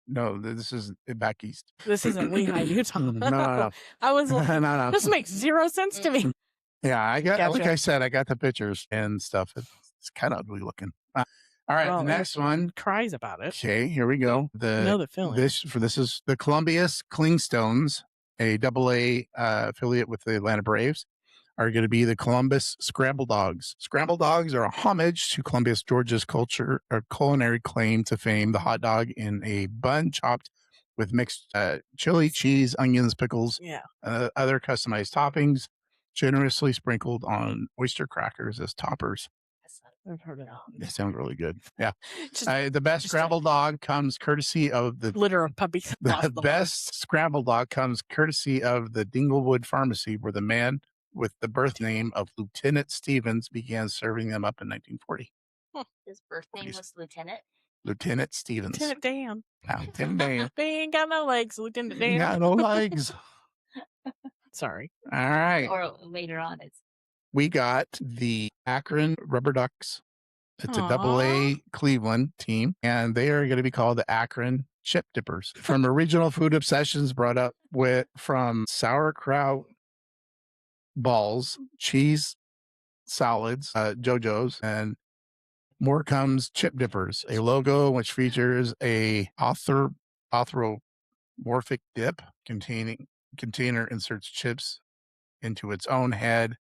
No, this is back east. This isn't Lehigh, Utah. No. I was like, No. this makes zero sense to me. Yeah, I got, like Gotcha. I said, I got the pictures and stuff. It's kind of ugly looking. All right, Well, the next one. Cries about it. Okay, here we go. I know the feeling. This is the Columbus Clingstones, a AA affiliate with the Atlanta Braves, are going to be the Columbus Scramble Dogs. Scramble Dogs are a homage to Columbus, Georgia's culture or culinary claim to fame, the hot dog in a bun chopped with mixed chili, cheese, onions, pickles, Yeah. other customized toppings, generously sprinkled on oyster crackers as toppers. I've heard of that. It sounds really good. Yeah. Just The best just scramble dog comes courtesy of the litter of puppies. across the the best scramble dog comes courtesy of the Dinglewood Pharmacy, where the man with the birth name of Lieutenant Stevens began serving them up in 1940. His birth name Please. was Lieutenant. Lieutenant Stevens. Lieutenant Dan. Yeah, Lieutenant Dan. They ain't got no legs, Lieutenant Dan. Got no legs. Sorry. All right. Or later on, it's We got the Akron Rubber Ducks. It's a Aw. AA Cleveland team, and they are going to be called the Akron Chip Dippers. From original food obsessions brought up from sauerkraut balls, cheese salads, JoJo's, and more comes Chip Dippers, a logo which features a anthropomorphic dip container inserts chips into its own head.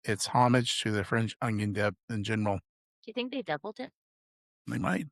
It's homage to the French onion dip in general. do you think they doubled it? They might.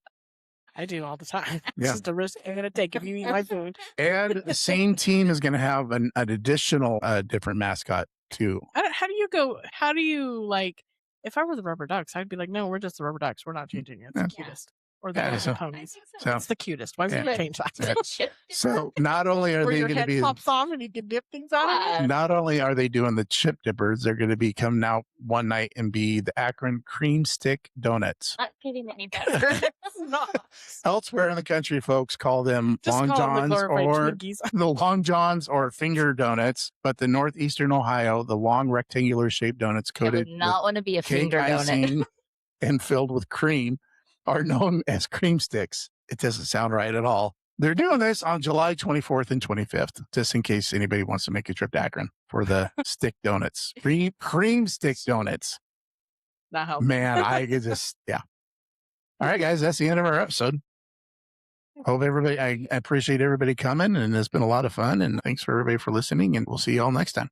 I do all the time. It's Yeah. just a risk I'm going to take if you eat my food. And the same team is going to have an additional different mascot too. How do you like, if I were the rubber ducks, I'd be like, no, we're just the rubber ducks. We're not changing it. It's the Yeah. cutest. Or the Yeah, little so- ponies. So, It's the cutest. Why would Yeah. you change that? Yeah. so not only are Where they your going to head be, pops off and you can dip things out of it? not only are they doing the chip dippers, they're going to be coming out one night and be the Akron Cream Stick Donuts. Not getting any better. It's not. Elsewhere in the country, folks call them Just Long call them the Johns glorified or Twinkies. the Long Johns or finger donuts, but the Northeastern Ohio, the long rectangular shaped donuts I would coated not want to be a with cake finger donut. icing and filled with cream are known as cream sticks. It doesn't sound right at all. They're doing this on July 24th and 25th, just in case anybody wants to make a trip to Akron for the stick donuts. Cream stick donuts. Not helping. Man, I could just, yeah. All right, guys, that's the end of our episode. Hope everybody, I appreciate everybody coming, and it's been a lot of fun. And thanks for everybody for listening, and we'll see you all next time.